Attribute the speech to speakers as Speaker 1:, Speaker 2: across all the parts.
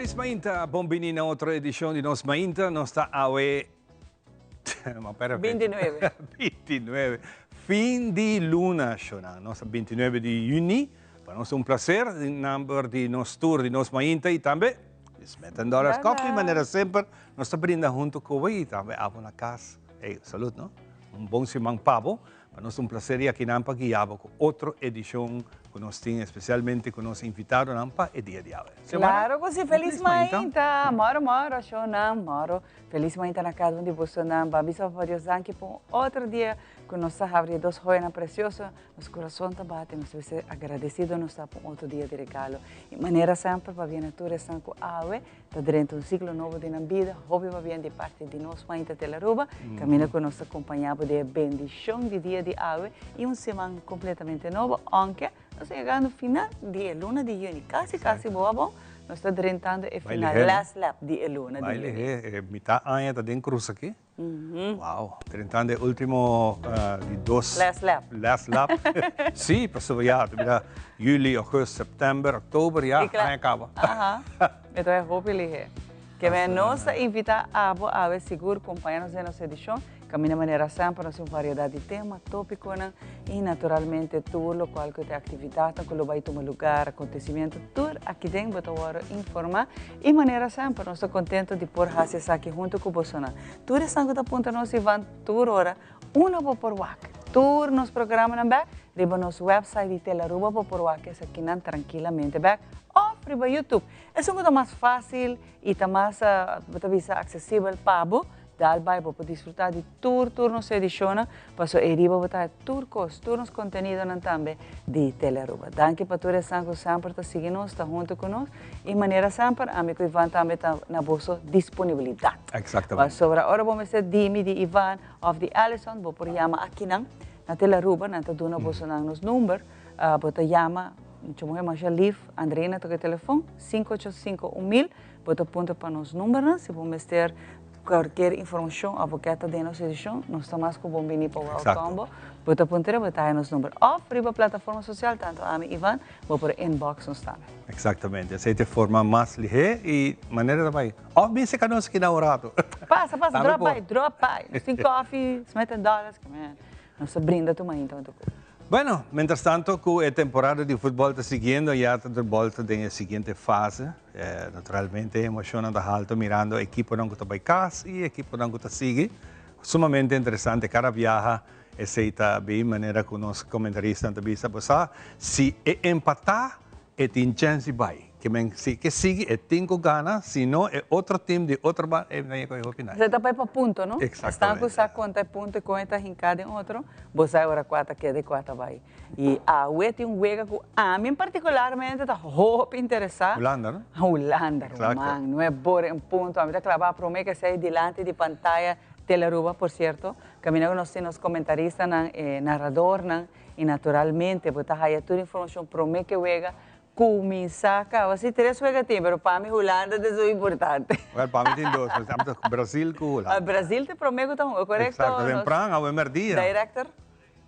Speaker 1: Feliz Mainta, bombini na outra edição de Nos Mainta, nós está awe...
Speaker 2: 29.
Speaker 1: 29. Fim de luna, Shona. Nós 29 de junho. Para nós um prazer, em nome de nosso tour de Nos Mainta e também, $10 coffee, maneira sempre, nós está brindando junto com você e também abo na casa. Hey, salud, não? Bom simang pavo. Para nós um prazer aqui na Ampa, guiava com outra edição que nós temos, especialmente com nosso invitado na Ampa, é dia de hoje.
Speaker 2: Claro que sim, Feliz Mainta. Moro, Shona, moro. Feliz Mainta na casa onde você não vai. Bisa vários anos que por outro dia que nós abrimos duas joias preciosas, nosso coração está batendo, nós estamos agradecidos nós está por outro dia de regalo. De maneira sempre, para vir a tua reação com a água, está dentro de ciclo novo de nossa vida, hobby vai vir de parte de nós, Mainta Telaruba, caminho com nós acompanhado de bendição de dia de água e semana completamente nova, aunque nós chegando ao final de luna de junho, quase boa bom. Nós estamos rentando o final, last lap de luna de junho.
Speaker 1: Baile, mitad año está dentro cruz aqui. Wow, rentando o último de dos.
Speaker 2: Last lap.
Speaker 1: Last lap. Sim, passou já, julho, agosto, setembro, outubro, já, acaba.
Speaker 2: Então é hopefully que vem nos invitar a ver seguro acompanhar-nos em nossa edição. Caminha maneira sempre, nós temos variedade de temas, tópicos e naturalmente tudo o qual que tem atividade, que vai tomar lugar, acontecimento, tudo aqui dentro para informar e maneira sempre, nós estamos contentes de pôr raças aqui junto com você. Tudo isso que aponta nós e van tudo hora, uma por WAC. Tudo nos programas também, riba nosso website de Telaruba por WAC, aqui não tranquilamente back. Ou riba YouTube. É uma coisa mais fácil e está mais acessível para você. Dal Bible para desfrutar de turnos edição, para eriba botar turcos, turnos conteúdo também de Telaruba. Danke para todos que sempre está seguindo, está junto conosco e maneira sempre, amigo Ivan também está na vossa disponibilidade.
Speaker 1: Exatamente.
Speaker 2: Sobre a hora vamos ser Dimi de Ivan ou de Alison, vou por chamar aqui na Telaruba, na tá dando vosso nos número, bota chama, chamo é mais live, Andreina toca telefone 585-1000, bota ponta para nos números, se vamos ter qualquer informação avocada de nossa edição, nós estamos com o bombini para o combo. Bota ponteira, bota aí nos números. Ou para a plataforma social, tanto a mim e Ivan, vou por inbox nos também.
Speaker 1: Exatamente, essa é a forma mais ligeira e maneira de vai. Ou bem se canos aqui na orado.
Speaker 2: Passa, drop by. Nós temos coffee, $10, nós brinda tu mãe, então.
Speaker 1: Bueno, mientras tanto, que a temporada de futebol está seguindo, já está de volta na seguinte fase. Naturalmente, emocionante alto mirando a equipe não que está casa e a equipe não que está sigue. Sumamente interessante, cada viagem aceita bem, maneira que os comentaristas também sabem. Se empatar, tem chance de vai. Que sigue, tem que ganhar, se não, é outro time de outro bar, não é que eu opinar.
Speaker 2: Você está para ponto, não?
Speaker 1: Exatamente.
Speaker 2: Está com essa conta ponto e conta rincada em outro, você agora quarta que é de quarta vai. E a UE tem jogo que a mim particularmente está muito interessado.
Speaker 1: Holanda, não?
Speaker 2: Holanda, Romano, não é bom em ponto. A mim está clavado para mim que sai delante de pantalla Telaruba, por certo. Caminhando nós temos comentaristas, narrador, e naturalmente, botar aí toda a informação para mim que joga. Começar a assim, três juegos tem, mas para mim Holanda é muito importante.
Speaker 1: Well, para mim tem dois, mas temos Brasil com Holanda.
Speaker 2: Brasil te prometo também, é correto?
Speaker 1: Exato, temprano, ao primeiro dia.
Speaker 2: Director?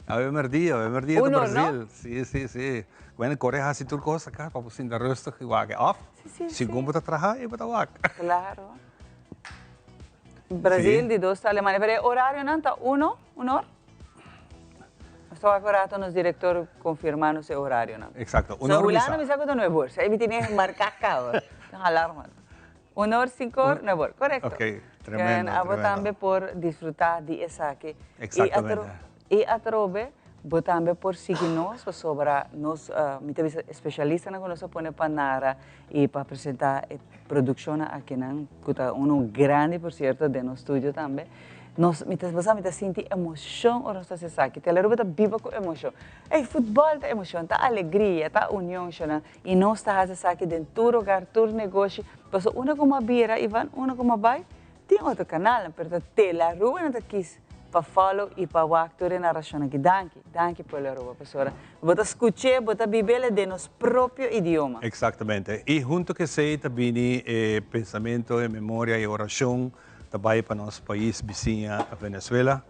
Speaker 1: Ao primeiro dia do Brasil. Sim. Quando Coreia assim tudo coisa, cara, para você ainda rosto que vai off. Segundo para trabalhar e para trabalhar.
Speaker 2: Claro. Brasil de dois Alemanha, mas horário não está hora? Estou agora nos diretor confirmando esse horário, não?
Speaker 1: Exato.
Speaker 2: So, Holanda me saco de 9 horas. Aí me tinha que marcar cá. Alarma. 1 hora, 5 horas, 9 horas. Correto.
Speaker 1: Ok, tremendo.
Speaker 2: Eu também por desfrutar de essa aqui.
Speaker 1: Exatamente.
Speaker 2: E a trobe, eu também por seguir-nos sobre nós, especialistas que nós põe para nara e para apresentar a produção aqui, que é grande, por certo, de nosso estúdio também. Nós sentimos emoção ou nós estamos aqui. Telaruba está viva com emoção. Futebol está emoção, está alegria, está união. E nós estamos aqui dentro do lugar, do negócio. Porque uma como a Bira, Ivan, uma como a Bai, tem outro canal. Mas Telaruba não está aqui para follow e para o actor na narração aqui. Danke por Telaruba, pessoal. Você escutar, você viver de nosso próprio idioma.
Speaker 1: Exatamente. E junto que sei também pensamento, memória e oração, também para nosso país vizinho, a Venezuela,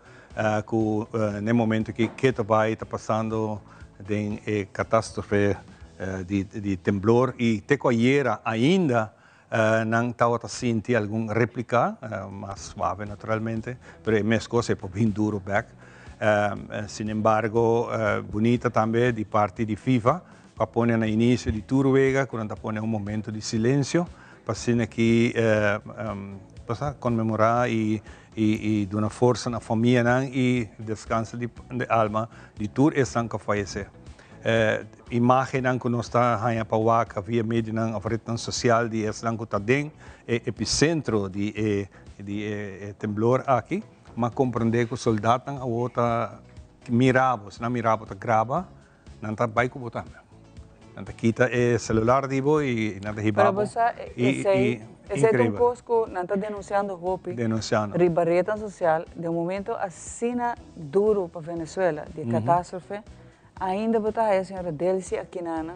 Speaker 1: que no momento que também está passando de catástrofe de temblor e te ayer ainda não estava sentindo alguma réplica, mais suave naturalmente, pero en México se pone bem duro back. Sin embargo, bonita também de parte de FIFA, para pôr no início de Turvega, quando põe momento de silêncio, para que comemorar e dar uma força na família e descanso de alma de tudo esse que faleceu. Imagem que nós está aí para o via mídia a rede social de esse que está dentro epicentro de temblor aqui, mas compreender que os soldados a outra mirava, se não mirava, grava, não está bem como está. Não quita o celular dibo e não
Speaker 2: Pero você esse é um coisa não está denunciando o golpe.
Speaker 1: Denunciando.
Speaker 2: Ribarreta social, de momento assim duro para Venezuela, de catástrofe, ainda botar a senhora Delcy aqui na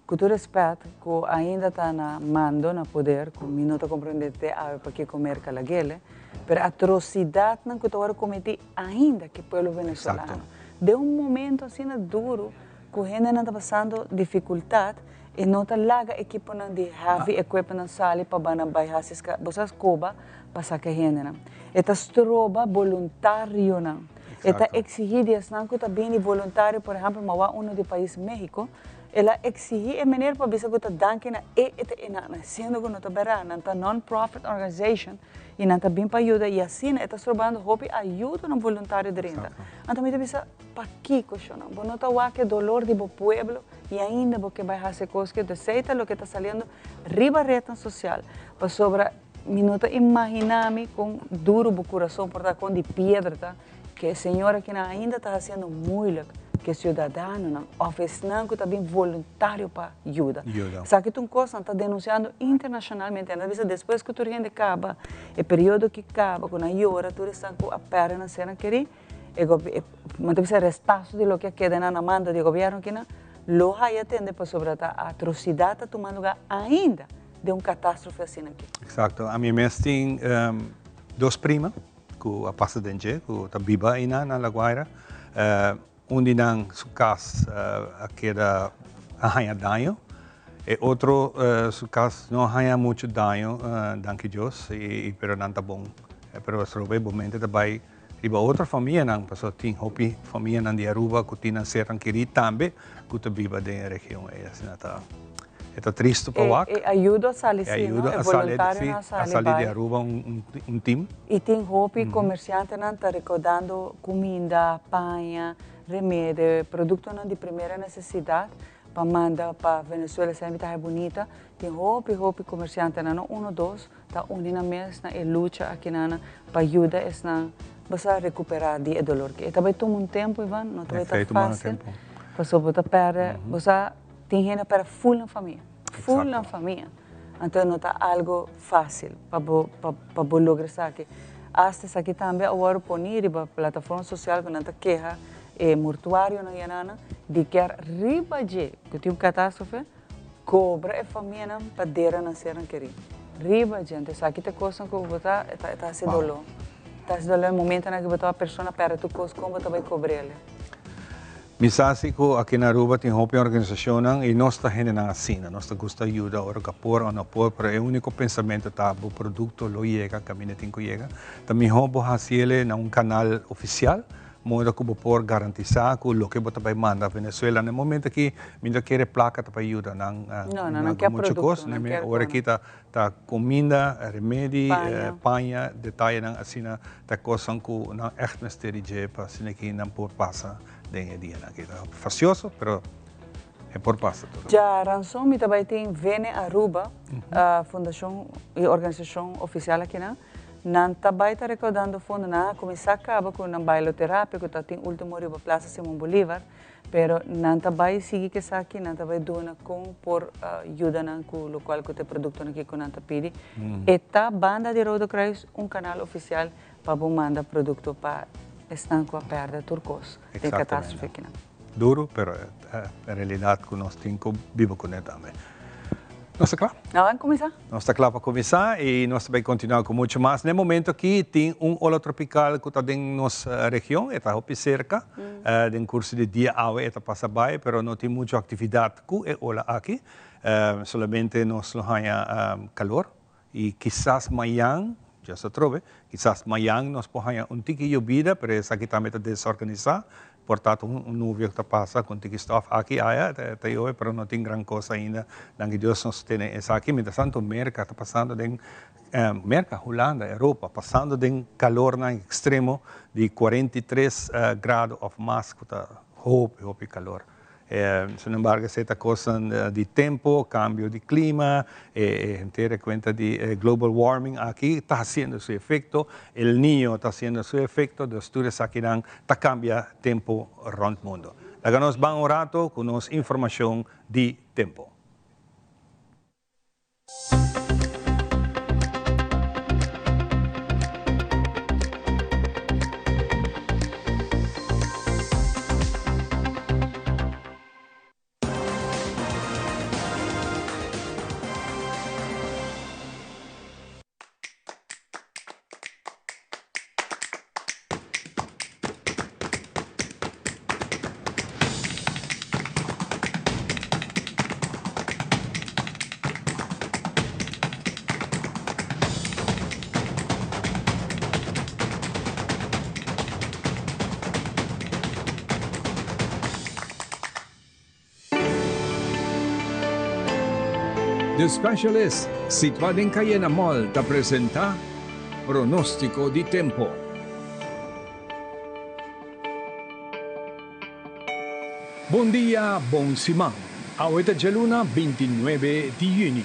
Speaker 2: com todo respeito, que ainda está na mando, na poder, com minuto compreendente para que comer calaguele, mas a atrocidade não que está cometida ainda que o povo venezolano.
Speaker 1: Exacto.
Speaker 2: De momento assim duro, que a gente não está passando dificuldade e não está larga equipe de heavy equipment sali para banana baixar essas coba para sacar a gente. Eta stroba voluntário não. Eta exigir de não que está bem voluntário, por exemplo, mas do país México, ela exigir a maneira para ver se está dando na sendo que não está bem, não está non-profit organization e não está bem para ajudar e assim está trabalhando hobby ajuda no voluntário de renda. Então me pensa para que coisa não, não está o que dolor do povo e ainda porque vai fazer coisas que aceita o que está saindo riba reta social para sobre minuto imaginar-me com duro o coração por estar com de pedra tá que a senhora que ainda está fazendo muito que cidadano não oferecendo que também voluntário para ajuda. Sabe que tu coisa está denunciando internacionalmente, às vezes depois que tu rende acaba, o período que acaba, quando a hora tu está com a perna na cena que mas deve ser restaço de lo que queda na manda do governo que não lo hay atende para sobre a atrocidade está tomando lugar ainda de catástrofe assim aqui.
Speaker 1: Exato. A minha mãe tem duas primas que a passa dentro, que está viva aí na La Guaira. Onde não su casa queda arranha dano e outro su casa não arranha muito dano, danke Deus, e pero não está bom. Pero provavelmente também riba outra família não, porque tem hopi família não de Aruba que tem ser querido também que está viva na região é assim está triste para o
Speaker 2: e ajuda a sair
Speaker 1: ajuda a sair de Aruba time
Speaker 2: e tem hopi comerciante não está recordando comida, panha, remédio, produto de primeira necessidade para mandar para Venezuela sempre está bonita. Tem hopi comerciante não dois está unindo mesmo e luta aqui para ajudar essa para recuperar de dolor que também toma tempo Ivan não também está fácil para sobre perder você tem gente para full na família então não está algo fácil para lograr isso aqui hasta aqui também agora ponir a plataforma social que não está queja mortuário na Yanana de que riba de que tem catástrofe cobra a família para dera na ser querido riba de então aqui tem coisa que você está se dolor está se dolor no momento em que você a pessoa para tu coisa como você vai cobrir ele
Speaker 1: Misasico aqui na Aruba tem uma organização e nós está na assina, nós gosta de ajudar ora capor ou não por, pero é o único pensamento tá o produto lo chega, caminho tem que chega. Também hobo haciele na canal oficial, modo que por garantizar que o que você vai mandar a Venezuela no momento que ainda quer placa para ajudar
Speaker 2: não quer
Speaker 1: muita coisa, né? Ora aqui tá comida, remédio, panha, detalhe não assim tá coisa que não echt misterio para assim que não por passa de dia aqui tá facioso, pero é por passa tudo.
Speaker 2: Já ransom me também tem Vene Aruba, a fundação e organização oficial aqui não também está recordando fundo na começar acaba com uma bailoterapia que está tem último riba Plaza Simón Bolívar, pero não também sigue que está aqui não também dona com por ajuda não com o qual que te produto aqui com não tá pedi. Esta banda de Rodo Cruz canal oficial para mandar produto para estanco a perda turcos de catástrofe aqui
Speaker 1: Duro, pero a realidade que nós temos que viver com ele também. Nós está claro?
Speaker 2: Vamos começar?
Speaker 1: Nós está claro para começar e nós vamos continuar com muito mais. No momento aqui tem ola tropical que está em nossa região, está aqui cerca, em curso de dia está passa bem, mas não tem muita atividade que é ola aqui. solamente nos lo haya calor y quizás mañana, ya se trove, quizás mañana nos ponha un tiki lluvia, pero es aquí también desorganizado. Portanto, nuvem que passa com que está aqui, até hoje, pero não tem grande coisa ainda. Danke Deus nos tem essa aqui. Mientras tanto, América está passando de América, Holanda, Europa, passando de calor na extremo de 43 graus ou mais, que está roupa calor. Sin embargo, esta cosa de tiempo, cambio de clima, gente cuenta de global warming, aquí está haciendo su efecto, el niño está haciendo su efecto, los estudios aquí está cambia tiempo around el mundo. Luego nos van un rato con información de tiempo.
Speaker 3: The Specialist, situado en Cayena Mall, te presenta Pronóstico de Tiempo. Bom dia, bom simang. Ahorita de luna 29 de junio.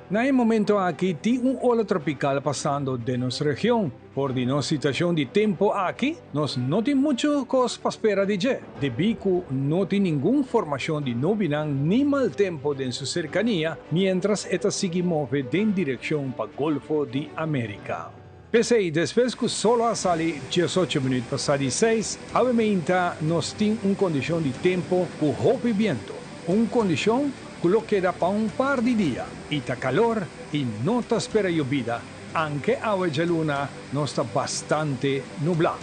Speaker 3: En el momento aquí, hay un ola tropical pasando de nuestra región. Por nuestra situación de tiempo aquí, nos no tem mucho cosa para esperar de ya. De bico, no tem ninguna formación de novidad ni mal tiempo en su cercanía, mientras esta sigue moviendo en dirección para el Golfo de América. Pese después que solo sale 18 minutos pasados 6, obviamente nos tiene una condición de tiempo con hope y viento. Una condición que lo queda para un par de días y está calor y no te espera lluvia, aunque agua de luna no está bastante nublada.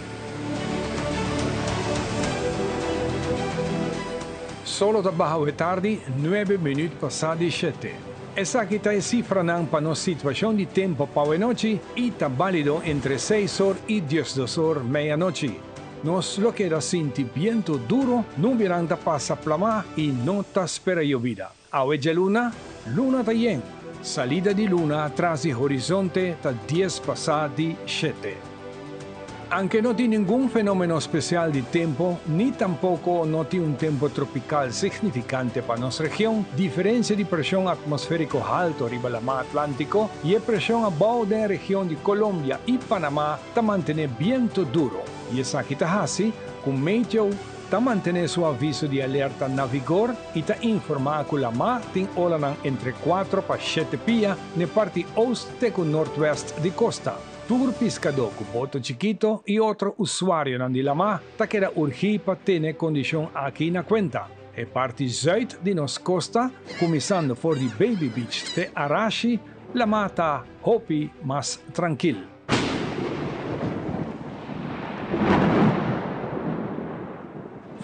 Speaker 3: Solo trabajo de tarde 9 minutos pasados 7. Esa que está cifra para nuestra situación de tiempo para la noche y está válido entre 6 horas y 10 horas medianoche. Nos lo queda sinti viento duro, no verán ta pasa plama y no te espera lluvia. Agua de luna está bien. Salida de luna atrás del horizonte está 10 pasados 7. Aunque no tiene ningún fenómeno especial de tiempo, ni tampoco no tiene un tiempo tropical significante para nuestra región, diferencia de presión atmosférico alto arriba del mar Atlántico y presión abajo de la región de Colombia y Panamá está mantener viento duro. Y esa aquí está así, con meteo está mantener su aviso de alerta en vigor y está informado que la mar tiene ola entre 4 para 7 pies en la parte oeste con northwest de costa. Tur pescador con boto chiquito y otro usuario de la mar ta queda urgir para tener condición aquí en cuenta. En parte sur de nuestra costa, comenzando por the Baby Beach de Arashi, la mar está hopi más tranquila.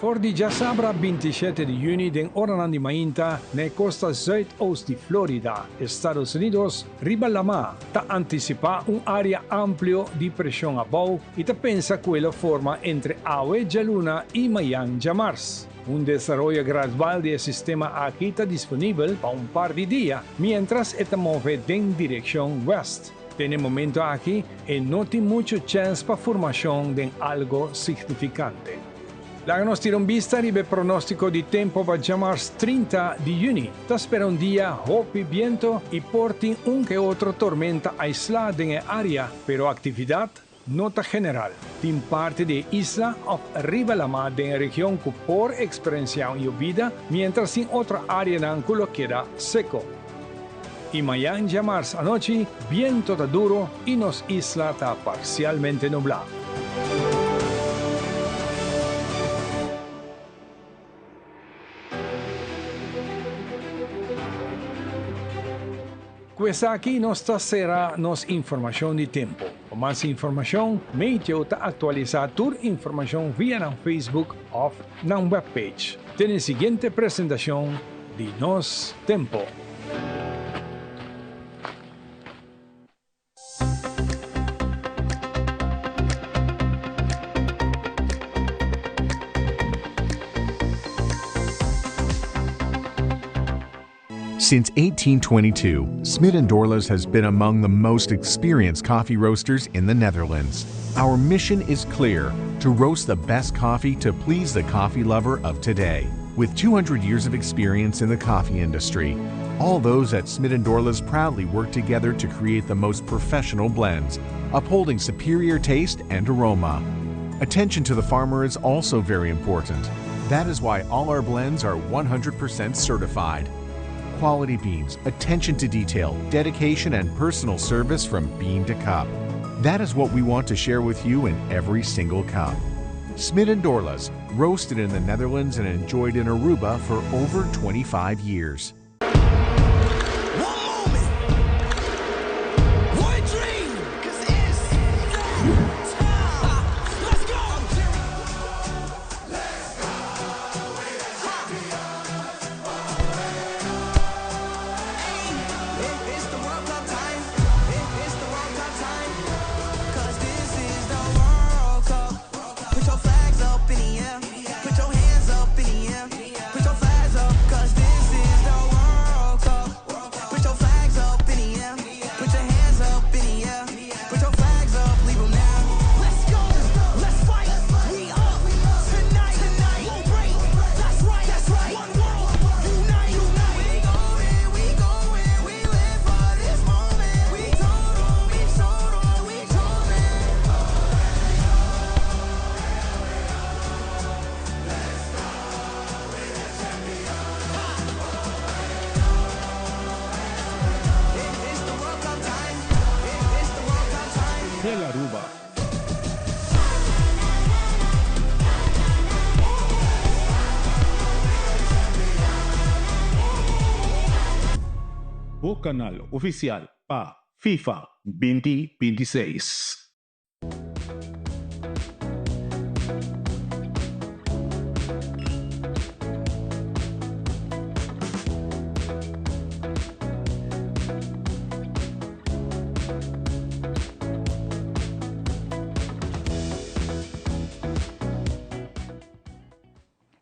Speaker 3: Voor die Jasabra 27 de junio den Oranan de Mainta, na costa zuidoost de Florida, Estados Unidos, riba la mar, ta anticipa un área amplio de presión abajo y ta pensa que la forma entre Aue Luna y Mayan Jamars. Un desarrollo gradual del sistema aquí está disponible para un par de días, mientras está mueve en dirección west. En el momento aquí, no tiene mucha chance para formación de algo significante. La nos tira un vista del pronóstico de tiempo va a llamar 30 de junio. Te espera un día hopi viento y porti un que otro tormenta aislada en el área, pero actividad nota general. En parte de isla o arriba la mar de la región que por experiencia lluvia, mientras en otra área que lo queda seco. Y mañana llamarse anoche, viento está duro y nos isla está parcialmente nublada. Pues aquí nos será información de tiempo. Para más información, Meteo te actualiza tu información vía Facebook o na webpage. Tiene siguiente presentación de Nos Tempo.
Speaker 4: Since 1822, Smit & Dorlas has been among the most experienced coffee roasters in the Netherlands. Our mission is clear: to roast the best coffee to please the coffee lover of today. With 200 years of experience in the coffee industry, all those at Smit & Dorlas proudly work together to create the most professional blends, upholding superior taste and aroma. Attention to the farmer is also very important. That is why all our blends are 100% certified. Quality beans, attention to detail, dedication, and personal service from bean to cup. That is what we want to share with you in every single cup. Smit & Dorlas, roasted in the Netherlands and enjoyed in Aruba for over 25 years.
Speaker 3: Del Aruba.
Speaker 5: O canal oficial para FIFA 2026.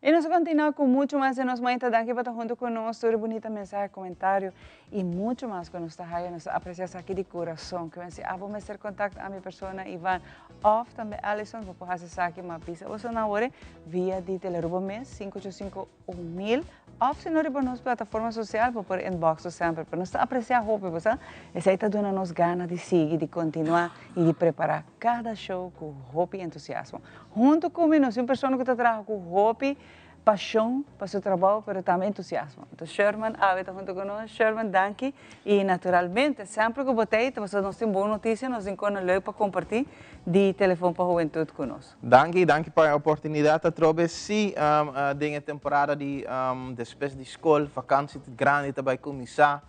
Speaker 2: Y nos continúa con mucho más de nos momento. Danke por estar junto con nosotros. Bonita mensaje, comentario y mucho más con nuestra haya, nos aprecias aquí de corazón. Que vence, vou hacer contacto a mi persona, Ivan, of também Alison, vou poder fazer aqui uma pista. Você na hora, via de Teleruba Mes, 585-1000, of se não riba nos plataforma social, vou por inbox sempre, para nos apreciar roupa, você? Essa aí está dando nos ganas de seguir, de continuar e de preparar cada show com roupa e entusiasmo. Junto comigo, nós somos pessoas que trabalham com roupa, paixão para seu trabalho, mas também entusiasmo. Então, Sherman, está junto conosco. Sherman, danke. E, naturalmente, sempre que botei, você nos tem boa notícia, nós encontramos leuk para compartilhar de telefone para a juventude conosco.
Speaker 6: Danke pela oportunidade de trabalhar. Sim, a temporada de depois de escola, vakantie grande também começar.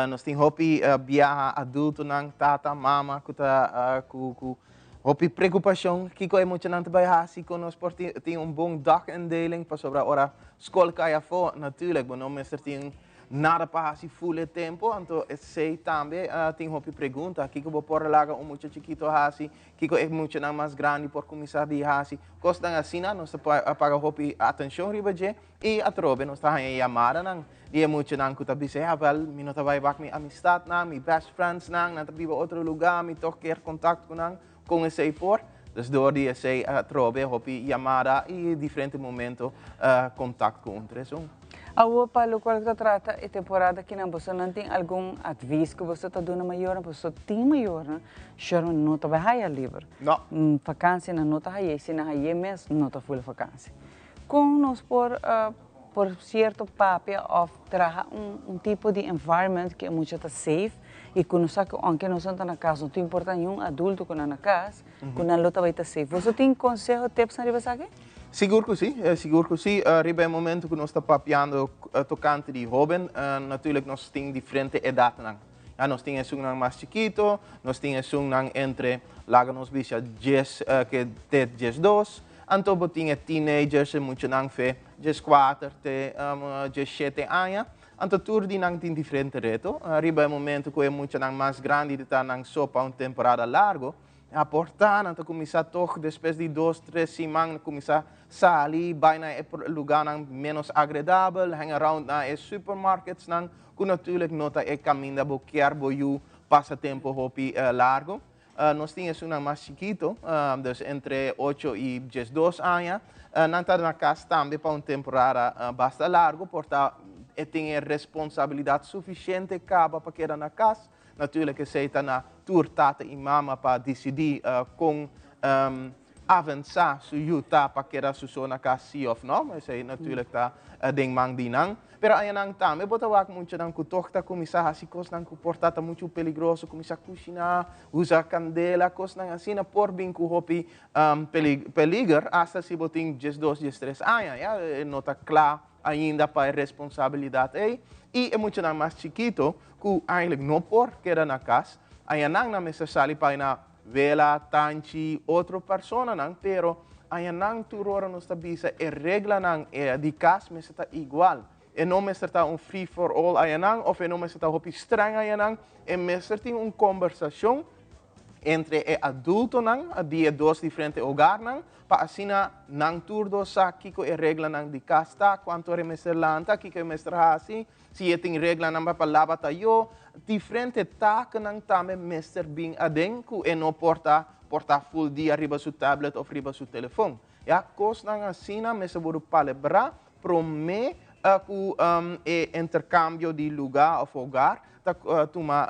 Speaker 6: Nós temos hobby viajar adulto, nang tata, mama, Hopi preocupação que é muito não trabalhar assim conosco porque tem bom dagindeling para sobre a hora escola que é for natuurlijk, mas não mesmo tem nada para assim full tempo, então sei também tem hopi pergunta que vou por lá muito chiquito assim, que é muito não mais grande por começar de assim, costa assim não se paga hopi atenção ribaje e a trobe não está em chamada não dia muito não que tabi se havel minuto vai bak mi amistad não mi best friends não tabi outro lugar mi toquer contato com esse por, dus door die esse trobe, hopi chamada e diferente momento contato com outros.
Speaker 2: A para o qual você trata a temporada que você não tem algum aviso que você está dando maior, você tem maior, né? Sherman não está vai livre.
Speaker 6: Não.
Speaker 2: Vacância não está aí, se não aí mês não está full vacância. Com nós por certo papel of traga tipo de environment que é muito safe e quando sabe que nós estamos na casa não tem importância nenhum adulto que na casa quando não está vai estar safe. Você tem conselho tips na riba sabe?
Speaker 6: Seguro que sim. Riba é momento que nós estamos papiando tocante de jovem, natuurlijk nós temos diferente idade nós temos mais chiquito, nós temos entre laga nos bicha 10 que 10 2. Então, tinha teenagers e muito não fé just 4, just 7 anos. Anto turdi nang tin diferente reto. Riba é momento que é muito nang mais grande de estar nang sopa temporada largo. A portar, anto começar toch depois de 2, 3 semanas começar sair, vai na lugar nang menos agradável, hang around na supermarkets nang, que natuurlijk nota é caminho bo quer bo you passatempo hopi largo. Nós tínhamos um mais chiquito, dus entre 8 e 12 anos. Não está na casa também para temporada bastante largo, portanto, tem responsabilidade suficiente para quedar na casa. Natuurlijk is het na tour tata e mama para decidir com avançar se you tá para quedar su na casa sim ou não, mas aí natuurlijk tá ding mang dinang. Pero ayan ang tama, bota wak muito nang kutohta começar a cos nang portata muito perigoso, começar a cozinhar, usar candela, cos nang asina por bem ku hopi peligro, hasta se boting 12, 13 anos, ja, nota claro ainda para responsabilidade aí. E é muito mais chiquito, que eigenlijk não por queda na casa, ayan nang na mesa sali para na vela, tanchi, outra persona nang, pero ayan nang turora nos tabisa e regla nang di casa mesa ta igual. E não me está free for all ayanang, of e não me está hopi streng ayanang, e me está conversação entre o adulto nang, die dois diferentes hogar nang, para assim nang turdo sa kiko e regla nang di casta, quanto re mestre lanta, kiko e mestre hasi, se e tem regla nang para lava tayo, diferente tak nang tame mestre bing adeng, ku e não porta full dia riba su tablet of riba su telefone. Ja, kos nang asina, mestre buru palebra, prome, ku intercambio de lugar of hogar, tuma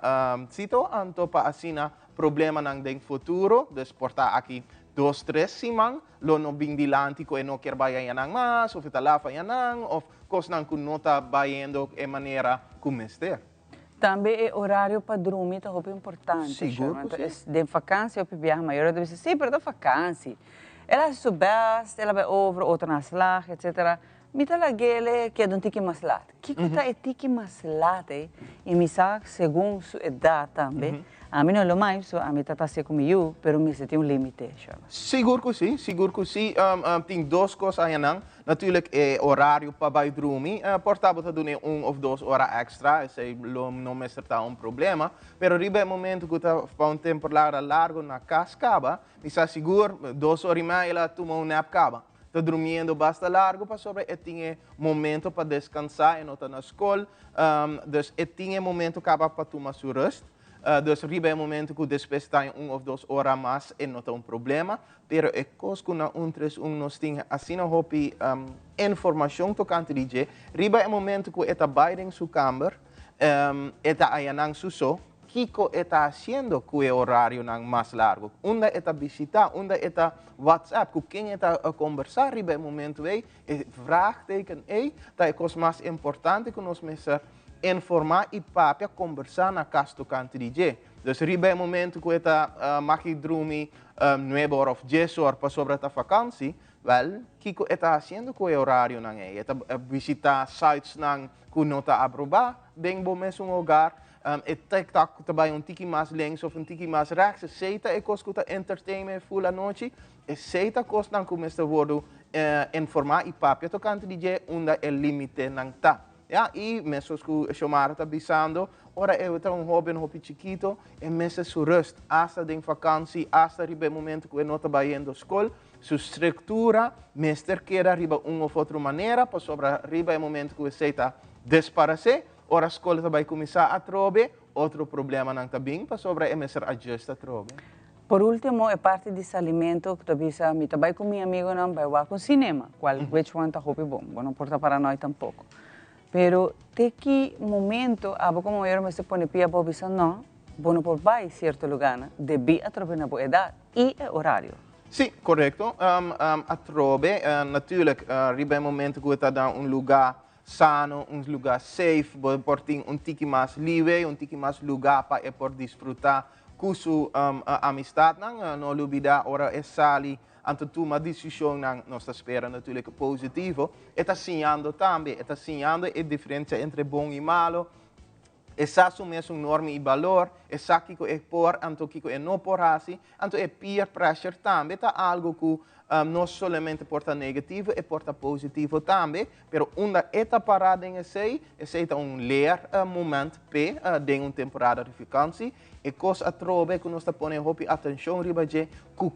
Speaker 6: sito anto pa asina problema nang deng futuro, dus porta aqui 2, 3 simang, lo no bing dilanti ko e no quer bayan yanang mas, of italafa yanang, of kos nang kunota bayendo e maneira kumester.
Speaker 2: Também é horário para dormir, é muito importante.
Speaker 6: Seguro,
Speaker 2: de vacância, eu viajo maior, eu disse, sim, mas da vacância. Ela soubesse, ela vai over, outra nas lag, etc. Mita lagele que não tiki maslat. Kiko ta etiki maslat e misa segundo sua idade também. A mim não é mais, so a mim tá se comigo, pero me tem limite.
Speaker 6: Seguro que sim. Tem duas coisas aí não. Natuurlijk horário para vai dormir. Portável tá dando 1 ou 2 horas extra, isso não me será problema. Pero riba é momento que tá para temporada largo na cascaba, misa seguro 2 horas e meia ela toma nap caba. Está dormindo bastante largo para sobre e tinha momento para descansar e não está na escola, dus e tinha momento para tomar sua rest. Dus riba é momento que depois está em 1 ou 2 horas mais e não tem problema, pero é coisa que na 3 nós tinha assim não hopi informação tocante DJ. Riba é momento que está bairro sua câmara, está aí nang suso. Kiko está haciendo que horário nang mais largo. Onda está visitar, onda está WhatsApp, com quem está a conversar, riba é momento aí, é vraagteken aí, tá é coisa mais importante que nós mesmos informar e papia conversar na casa do canto DJ. Dus riba é momento que está maki drumi 9 horas of 10 horas para sobre a vakantie, wel, Kiko está haciendo que horário nang aí, está visitar sites nang que não está aprobado, bem bom mesmo lugar. TikTok também tiki mais links of tiki mais rechts. Seita é coisa que entertainment full a noite. E seita coisa não começa a worden informar e papia tocante DJ onde é limite não tá. Ja, e mesmo que chamar tá bisando, ora eu tenho hobby chiquito, e mesmo su rust, hasta de vakantie, hasta riba momento que eu não tá indo escola, su estrutura, mestre queda riba ou outra maneira, para sobra riba momento que eu seita desparase. Ora a escola vai começar a trobe, outro problema não está bem, para sobre a mestre ajusta a trobe.
Speaker 2: Por último, é parte desse alimento que também me trabalho com meu amigo não vai com cinema, which one tá hobby bom, não importa para nós tampouco. Pero tem que momento, como eu me se põe pia para visar não, não por vai certo lugar, deve a trobe na boa idade e horário.
Speaker 6: Sim, correto. A trobe, natuurlijk, riba momento que está dando lugar sano, lugar safe, por ter tiki mais livre, tiki mais lugar para por desfrutar com sua amistade. Não olvidar ora é sali, anto uma decisão nós espera natuurlijk positivo. Está sinhando também, está sinhando a diferença entre bom e malo. essa é um norma e valor, essa que é por, anto que é não por assim, anto é peer pressure também, tá algo que não somente porta negativo, e porta positivo também, pero uma eta parada em esse é um ler momento de uma temporada de vakantie, e coisa a trobe que nós está ponendo atenção riba de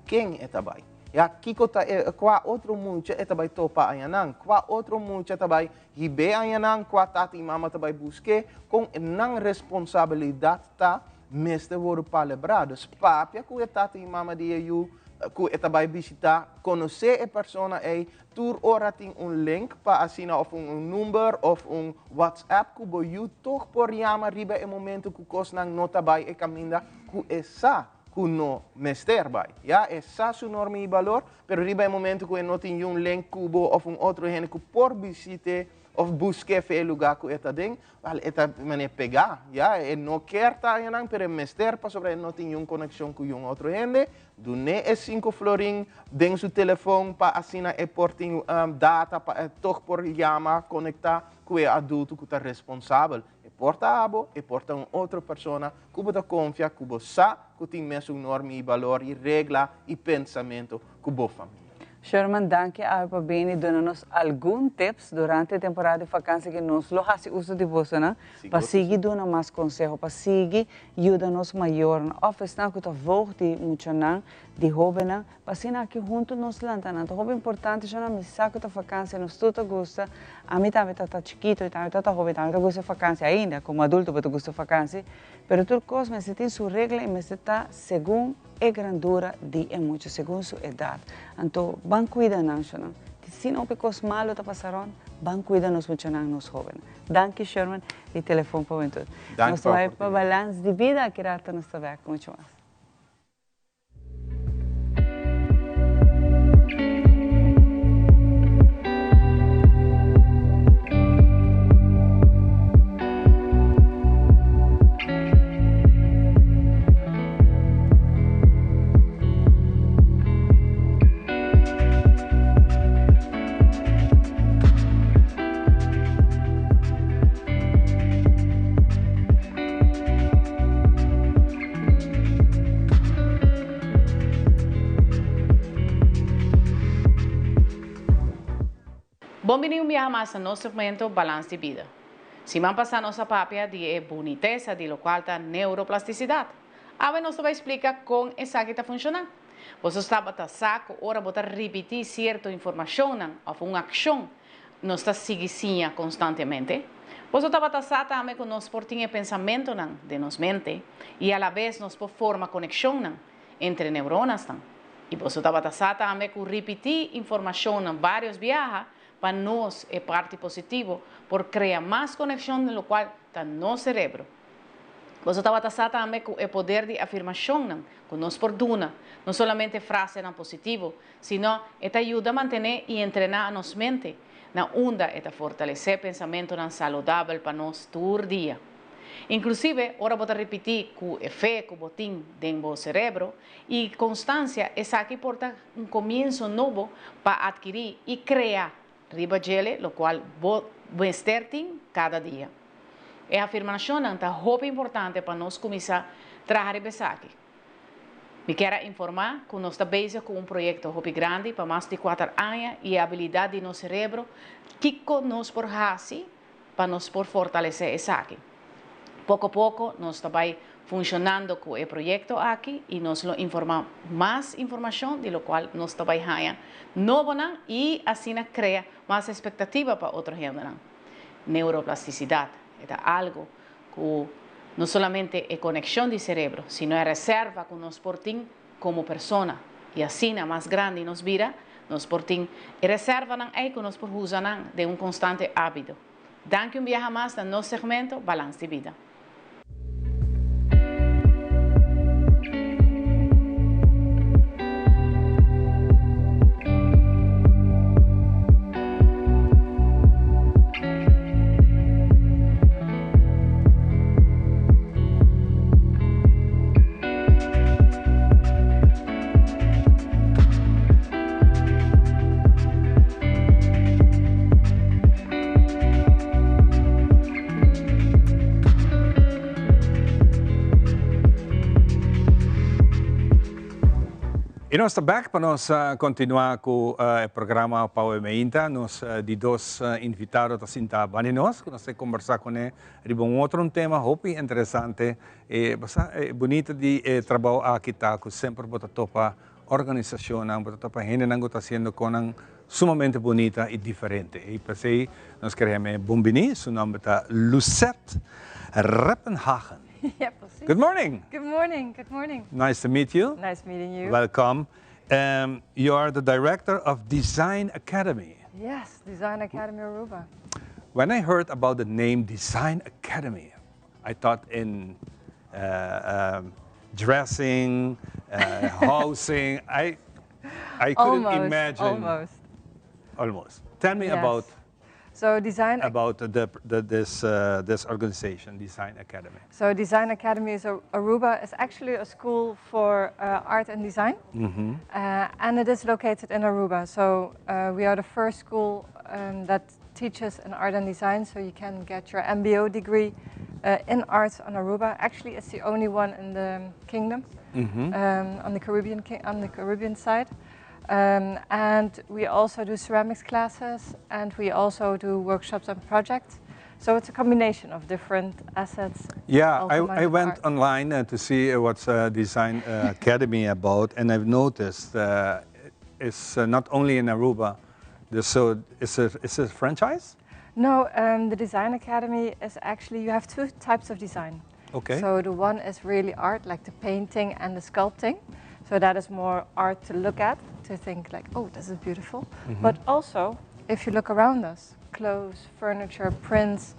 Speaker 6: quem é também. Ya kiko ta qua outro mundo é também topa ayanang, qua outro mundo é também ribe ayanang, qua tati e mama também busque com não responsabilidade tá mestre voro palebrados. Papia que tati e mama de eu que também visitar, conhecer a pessoa aí, tur ora tem link para assinar of número of WhatsApp que você toch por chamar riba e momento que cos nang nota vai e caminha que essa no mester vai, ja, essa su norma e valor, pero riba é momento que não tem link cubo ou outro gente que por visite ou busque fe lugar que eta ding, vale, eta mane pegar, ja, e não quer tá yanang, pero mester para sobre não tem conexão com outro gente, do ne é 5 florin, den su telefone para assinar e porting data para toch por chama conectar com o adulto que está responsável. Porta abo e porta outra pessoa que você confia, que você sabe que tem mesmo norma e valor e regra e pensamento que você família.
Speaker 2: Sherman, danke para bem dando-nos alguns tips durante a temporada de vacância que nós lo faz uso de você, né? Para seguir dando mais conselho, para seguir ajuda-nos maior. Office na que tá volta muito não de jovem, para assim aqui junto nos lantana. Então é importante já na missa que tá vacância nós tudo gosta. A mim também tá chiquito e também tá jovem, também gosta de vacância ainda, como adulto para gosta de vacância. Pero tudo coisa mas tem sua regra e mas está segundo a grandura de muito segundo sua idade. Então van cuidar-nos, não? Se não pecos malo está passando, van cuidar-nos muito nos jovens. Danke, Sherman, e telefone para muito. Nós vamos para balance de vida que rata nos ver muito mais.
Speaker 7: Bom-vindo mais a nosso segmento Balance de Vida. Se vamos passar nossa papia de boniteza, de lo qual está neuroplasticidade. Agora nós vamos explicar como essa aqui está funcionando. Você está batendo saco, ora botar repetir certa informação ou uma ação, nós está seguindo constantemente. Você está batendo saco também com nós por ter pensamento de nossa mente e a la vez nós por formar conexão entre neuronas. E você está batendo saco também com repetir informação vários viajes. Para nós é parte positiva, por criar mais conexão, no qual está no cérebro. Você está batendo também com o poder de afirmação, que nós perduna, não somente frase positiva, sino esta ajuda a manter e treinar a nossa mente, na onda esta fortalecer pensamento saudável para nós todo dia. Inclusive, ora você repetir que o efeito que você tem dentro do cérebro e constância, essa aqui porta começo novo para adquirir e criar riba gele, lo qual você tem cada dia. E a afirmação é muito importante para nós começar a trabalhar isso aqui. Me quero informar que nós estamos com um projeto muito grande para mais de 4 anos e a habilidade do nosso cérebro que nós por fazer para nós por fortalecer isso aqui. Pouco a pouco nós estamos funcionando com o projeto aqui e nós informamos mais informação de lo qual nós estamos ganhando novo e assim cria mais expectativa para outro gente. Neuroplasticidade é algo que não somente é conexão de cérebro, sino é reserva que nós portamos como pessoa e assim mais grande nos vira, nós portamos e reserva que nós usamos de constante hábito. Danke viaja mais no nosso segmento Balance de Vida.
Speaker 1: E nós estamos back para nós continuar com o programa Power Meinta. Nós de dois invitados a sentar para nós, que nós conversar com ele sobre um outro tema, hope interessante e bonito de trabalho aqui tá, que sempre bota topa organização, bota topa gente que está fazendo com sumamente bonita e diferente. E para isso nós queremos bom-vindo, seu nome é Lucette Reppenhagen.
Speaker 8: Ja, precies.
Speaker 1: Good morning.
Speaker 8: Good morning. Good morning.
Speaker 1: Nice to meet you.
Speaker 8: Nice meeting you.
Speaker 1: Welcome. You are the director of Design Academy.
Speaker 8: Yes, Design Academy Aruba.
Speaker 1: When I heard about the name Design Academy, I thought in dressing, housing. I couldn't imagine. Almost. Tell me
Speaker 8: Yes.
Speaker 1: about
Speaker 8: So Design
Speaker 1: this organization, Design Academy.
Speaker 8: So Design Academy is Aruba is actually a school for art and design, and it is located in Aruba. So we are the first school that teaches in art and design. So you can get your MBO degree in arts on Aruba. Actually, it's the only one in the kingdom on the Caribbean side. And we also do ceramics classes, and we also do workshops and projects. So it's a combination of different assets.
Speaker 1: Yeah, I went online to see what's Design Academy about, and I've noticed it's not only in Aruba. So is it a franchise?
Speaker 8: No, the Design Academy is actually, you have two types of design.
Speaker 1: Okay.
Speaker 8: So the one is really art, like the painting and the sculpting. So that is more art to look at, to think like, oh, this is beautiful. But also, if you look around us, clothes, furniture, prints,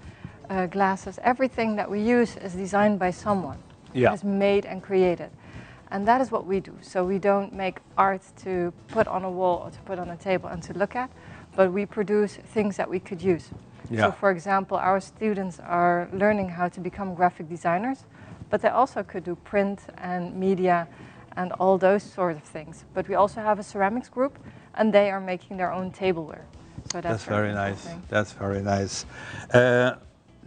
Speaker 8: glasses, everything that we use is designed by someone.
Speaker 1: Yeah.
Speaker 8: It's made and created. And that is what we do. So we don't make art to put on a wall or to put on a table and to look at, but we produce things that we could use.
Speaker 1: Yeah.
Speaker 8: So for example, our students are learning how to become graphic designers, but they also could do print and media and all those sort of things. But we also have a ceramics group, and they are making their own tableware. So
Speaker 1: That's very nice.
Speaker 8: interesting.
Speaker 1: That's very nice.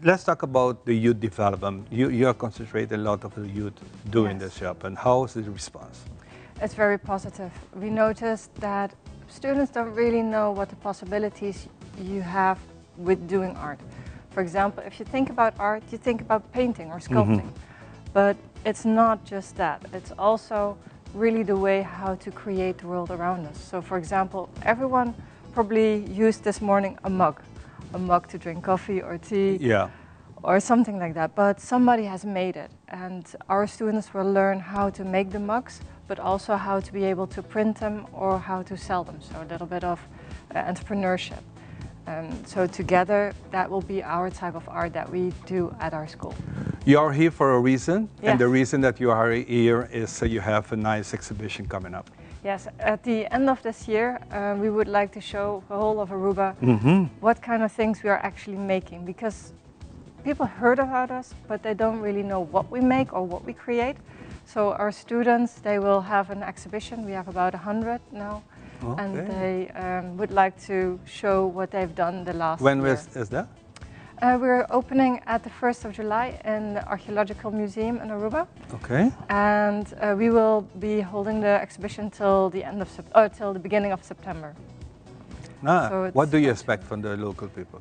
Speaker 1: Let's talk about the youth development. You are concentrating a lot of the youth doing this job, and how is the response?
Speaker 8: It's very positive. We noticed that students don't really know what the possibilities you have with doing art. For example, if you think about art, you think about painting or sculpting. But it's not just that. It's also really the way how to create the world around us. So for example, everyone probably used this morning a mug to drink coffee or tea.
Speaker 1: Yeah.
Speaker 8: Or something like that, but somebody has made it, and our students will learn how to make the mugs, but also how to be able to print them or how to sell them, so a little bit of entrepreneurship. So together, that will be our type of art that we do at our school.
Speaker 1: You are here for a reason, and the
Speaker 8: Yes.
Speaker 1: reason that you are here is you have a nice exhibition coming up.
Speaker 8: Yes, at the end of this year, we would like to show the whole of Aruba what kind of things we are actually making, because people heard about us, but they don't really know what we make or what we create. So our students, they will have an exhibition. We have about 100 now, and they would like to show what they've done the last
Speaker 1: When
Speaker 8: year.
Speaker 1: is that?
Speaker 8: We're opening at the 1st of July in the Archaeological Museum in Aruba,
Speaker 1: Okay.
Speaker 8: and we will be holding the exhibition till the end of till the beginning of September. So
Speaker 1: What
Speaker 8: it's
Speaker 1: do you
Speaker 8: not-
Speaker 1: expect from the local people?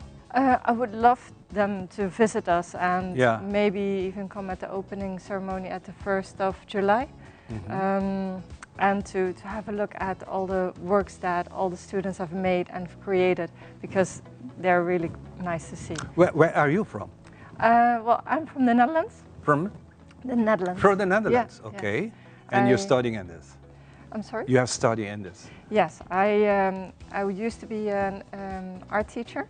Speaker 8: I would love them to visit us and
Speaker 1: Yeah.
Speaker 8: maybe even come at the opening ceremony at the 1st of July. And to have a look at all the works that all the students have made and created, because they're really nice to see.
Speaker 1: Where are you from?
Speaker 8: Well, I'm from the Netherlands.
Speaker 1: From
Speaker 8: The Netherlands.
Speaker 1: the Netherlands.
Speaker 8: Yeah,
Speaker 1: Okay.
Speaker 8: yeah.
Speaker 1: And you're
Speaker 8: I-
Speaker 1: studying in this.
Speaker 8: I'm sorry?
Speaker 1: You have studied in this.
Speaker 8: Yes, I used to be an art teacher.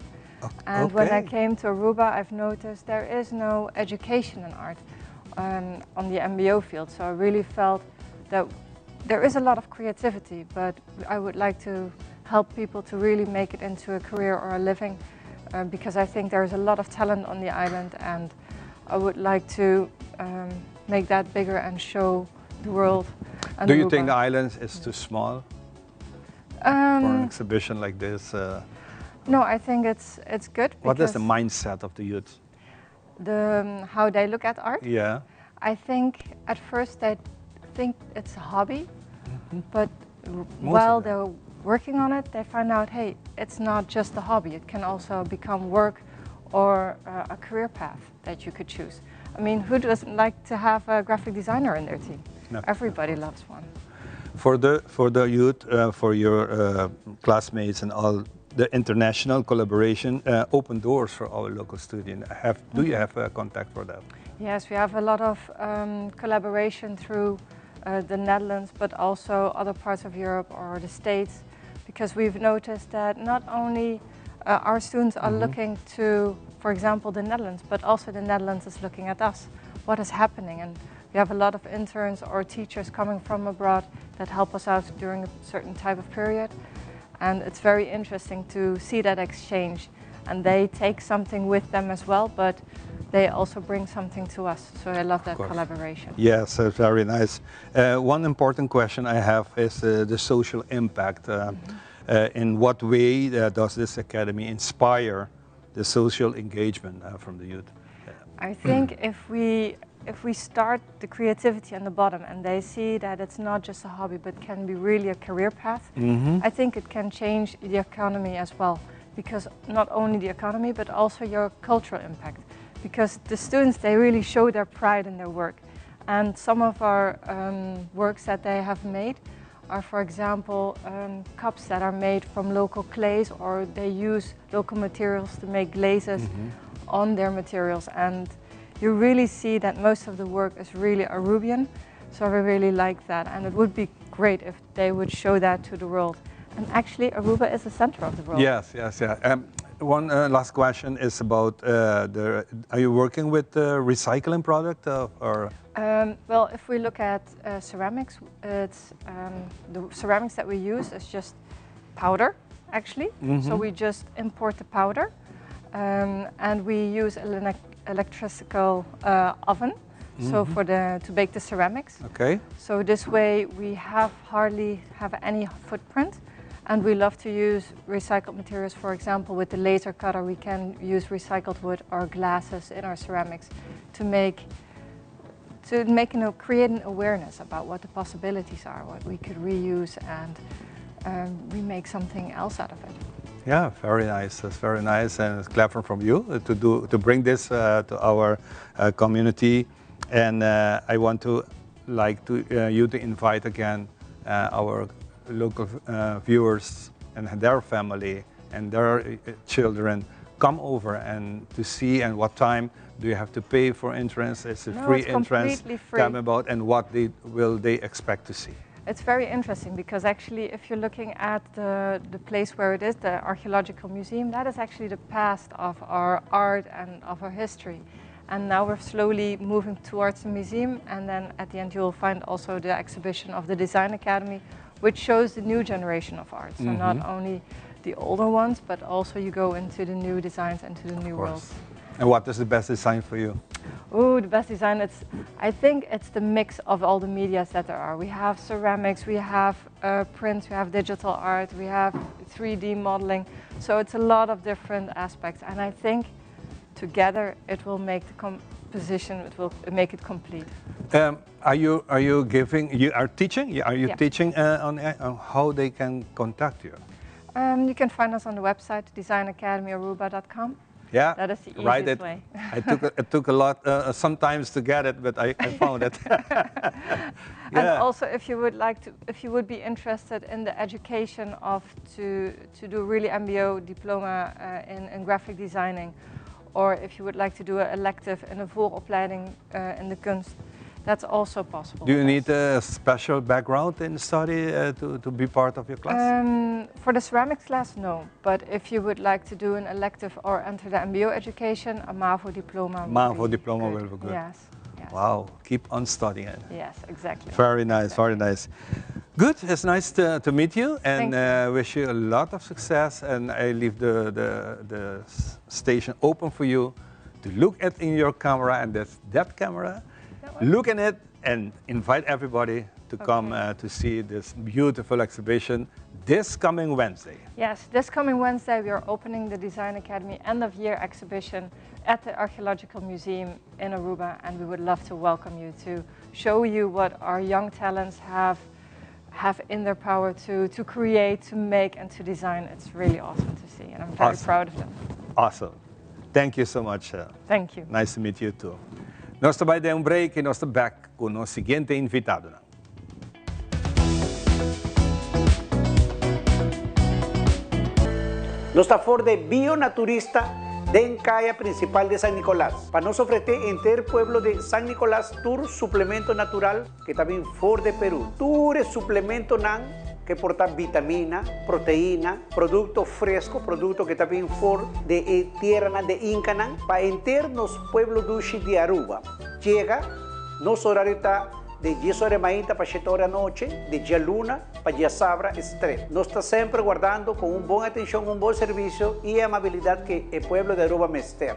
Speaker 8: And when I came to Aruba, I've noticed there is no education in art on the MBO field. So I really felt that there is a lot of creativity, but I would like to help people to really make it into a career or a living, because I think there's a lot of talent on the island, and I would like to make that bigger and show the world. And
Speaker 1: Do you
Speaker 8: Aruba.
Speaker 1: think the island is too small for an
Speaker 8: Um,
Speaker 1: exhibition like this?
Speaker 8: no, I think it's good.
Speaker 1: What is the
Speaker 8: because
Speaker 1: mindset of the youth?
Speaker 8: how they look at art?
Speaker 1: Yeah.
Speaker 8: I think at first they think it's a hobby, but while they're working on it, they find out, hey, it's not just a hobby. It can also become work or a career path that you could choose. I mean, who doesn't like to have a graphic designer in their team?
Speaker 1: No,
Speaker 8: everybody loves one.
Speaker 1: For the youth, for your classmates and all, the international collaboration open doors for our local students. Do you have a contact for that?
Speaker 8: Yes, we have a lot of collaboration through the Netherlands, but also other parts of Europe or the States, because we've noticed that not only our students are looking to, for example, the Netherlands, but also the Netherlands is looking at us, what is happening. And we have a lot of interns or teachers coming from abroad that help us out during a certain type of period. And it's very interesting to see that exchange. And they take something with them as well, but they also bring something to us. So I love that collaboration.
Speaker 1: Yes, very nice. One important question I have is the social impact. In what way does this academy inspire the social engagement from the youth?
Speaker 8: I think if we start the creativity on the bottom and they see that it's not just a hobby but can be really a career path, I think it can change the economy as well. Because not only the economy but also your cultural impact. Because the students, they really show their pride in their work. And some of our works that they have made are, for example, cups that are made from local clays, or they use local materials to make glazes on their materials. And you really see that most of the work is really Arubian. So we really like that. And it would be great if they would show that to the world. And actually, Aruba is the center of the world.
Speaker 1: Yes, yes, yeah. One last question is about are you working with recycling product or?
Speaker 8: Well, if we look at ceramics, it's the ceramics that we use is just powder, actually. So we just import the powder, and we use an electrical oven. So to bake the ceramics.
Speaker 1: Okay.
Speaker 8: So this way we hardly have any footprint. And we love to use recycled materials. For example, with the laser cutter, we can use recycled wood or glasses in our ceramics to create an awareness about what the possibilities are, what we could reuse, and we make something else out of it.
Speaker 1: Yeah, very nice. That's very nice, and it's clever from you to bring this to our community. And I want you to invite again our local viewers and their family and their children come over and to see. And what time do you have to pay for entrance? It's a free entrance.
Speaker 8: Free.
Speaker 1: Tell me about, and what will they expect to see?
Speaker 8: It's very interesting because actually if you're looking at the place where it is, the Archaeological Museum, that is actually the past of our art and of our history. And now we're slowly moving towards the museum, and then at the end you will find also the exhibition of the Design Academy, which shows the new generation of art. So not only the older ones, but also you go into the new designs and to the new world.
Speaker 1: And what is the best design for you?
Speaker 8: Oh, the best design, I think it's the mix of all the medias that there are. We have ceramics, we have prints, we have digital art, we have 3D modeling. So it's a lot of different aspects. And I think together it will make the composition, it will make it complete.
Speaker 1: Are you teaching? Are you teaching on how they can contact you?
Speaker 8: You can find us on the website, designacademyaruba.com.
Speaker 1: Yeah,
Speaker 8: that is the easiest way.
Speaker 1: It took a lot, sometimes to get it, but I found it.
Speaker 8: And also, if you would be interested in the education to do really MBO diploma in graphic designing, or if you would like to do an elective in a vooropleiding in the kunst, that's also possible.
Speaker 1: Do you need a special background in study to be part of your class?
Speaker 8: For the ceramics class, no. But if you would like to do an elective or enter the MBO education, a MAVO diploma
Speaker 1: will be good.
Speaker 8: Yes.
Speaker 1: Wow, keep on studying it.
Speaker 8: Yes, exactly.
Speaker 1: Very nice, very nice. Good, it's nice to meet you, and wish you a lot of success. And I leave the station open for you to look at in your camera, and that's that camera. Look at it and invite everybody to come to see this beautiful exhibition this coming Wednesday.
Speaker 8: Yes, this coming Wednesday we are opening the Design Academy end of year exhibition at the Archaeological Museum in Aruba, and we would love to welcome you to show you what our young talents have have in their power to create, to make, and to design. It's really awesome to see, and I'm very proud of them.
Speaker 1: Awesome. Thank you so much.
Speaker 8: Thank you.
Speaker 1: Nice to meet you too. Nós vai dar break e nós back com o nosso seguinte invitado.
Speaker 9: Nós está fora de bionaturista de calle principal de San Nicolás. Para nos ofrecer enter pueblo de San Nicolás tour suplemento natural que también for de Perú. Tour es suplemento nan que porta vitamina, proteína, producto fresco, producto que también for de tierra de Inca nan para enter nos pueblo dushi de Aruba. Llega, nos horario está de 10 horas de mañana para 7 horas de noche, de día luna para día sabra, estrés. Nos está siempre guardando con una buena atención, un buen servicio y amabilidad que el pueblo de Aruba me esté.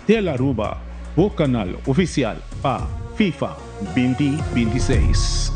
Speaker 5: Tele Aruba, o canal oficial para FIFA 2026.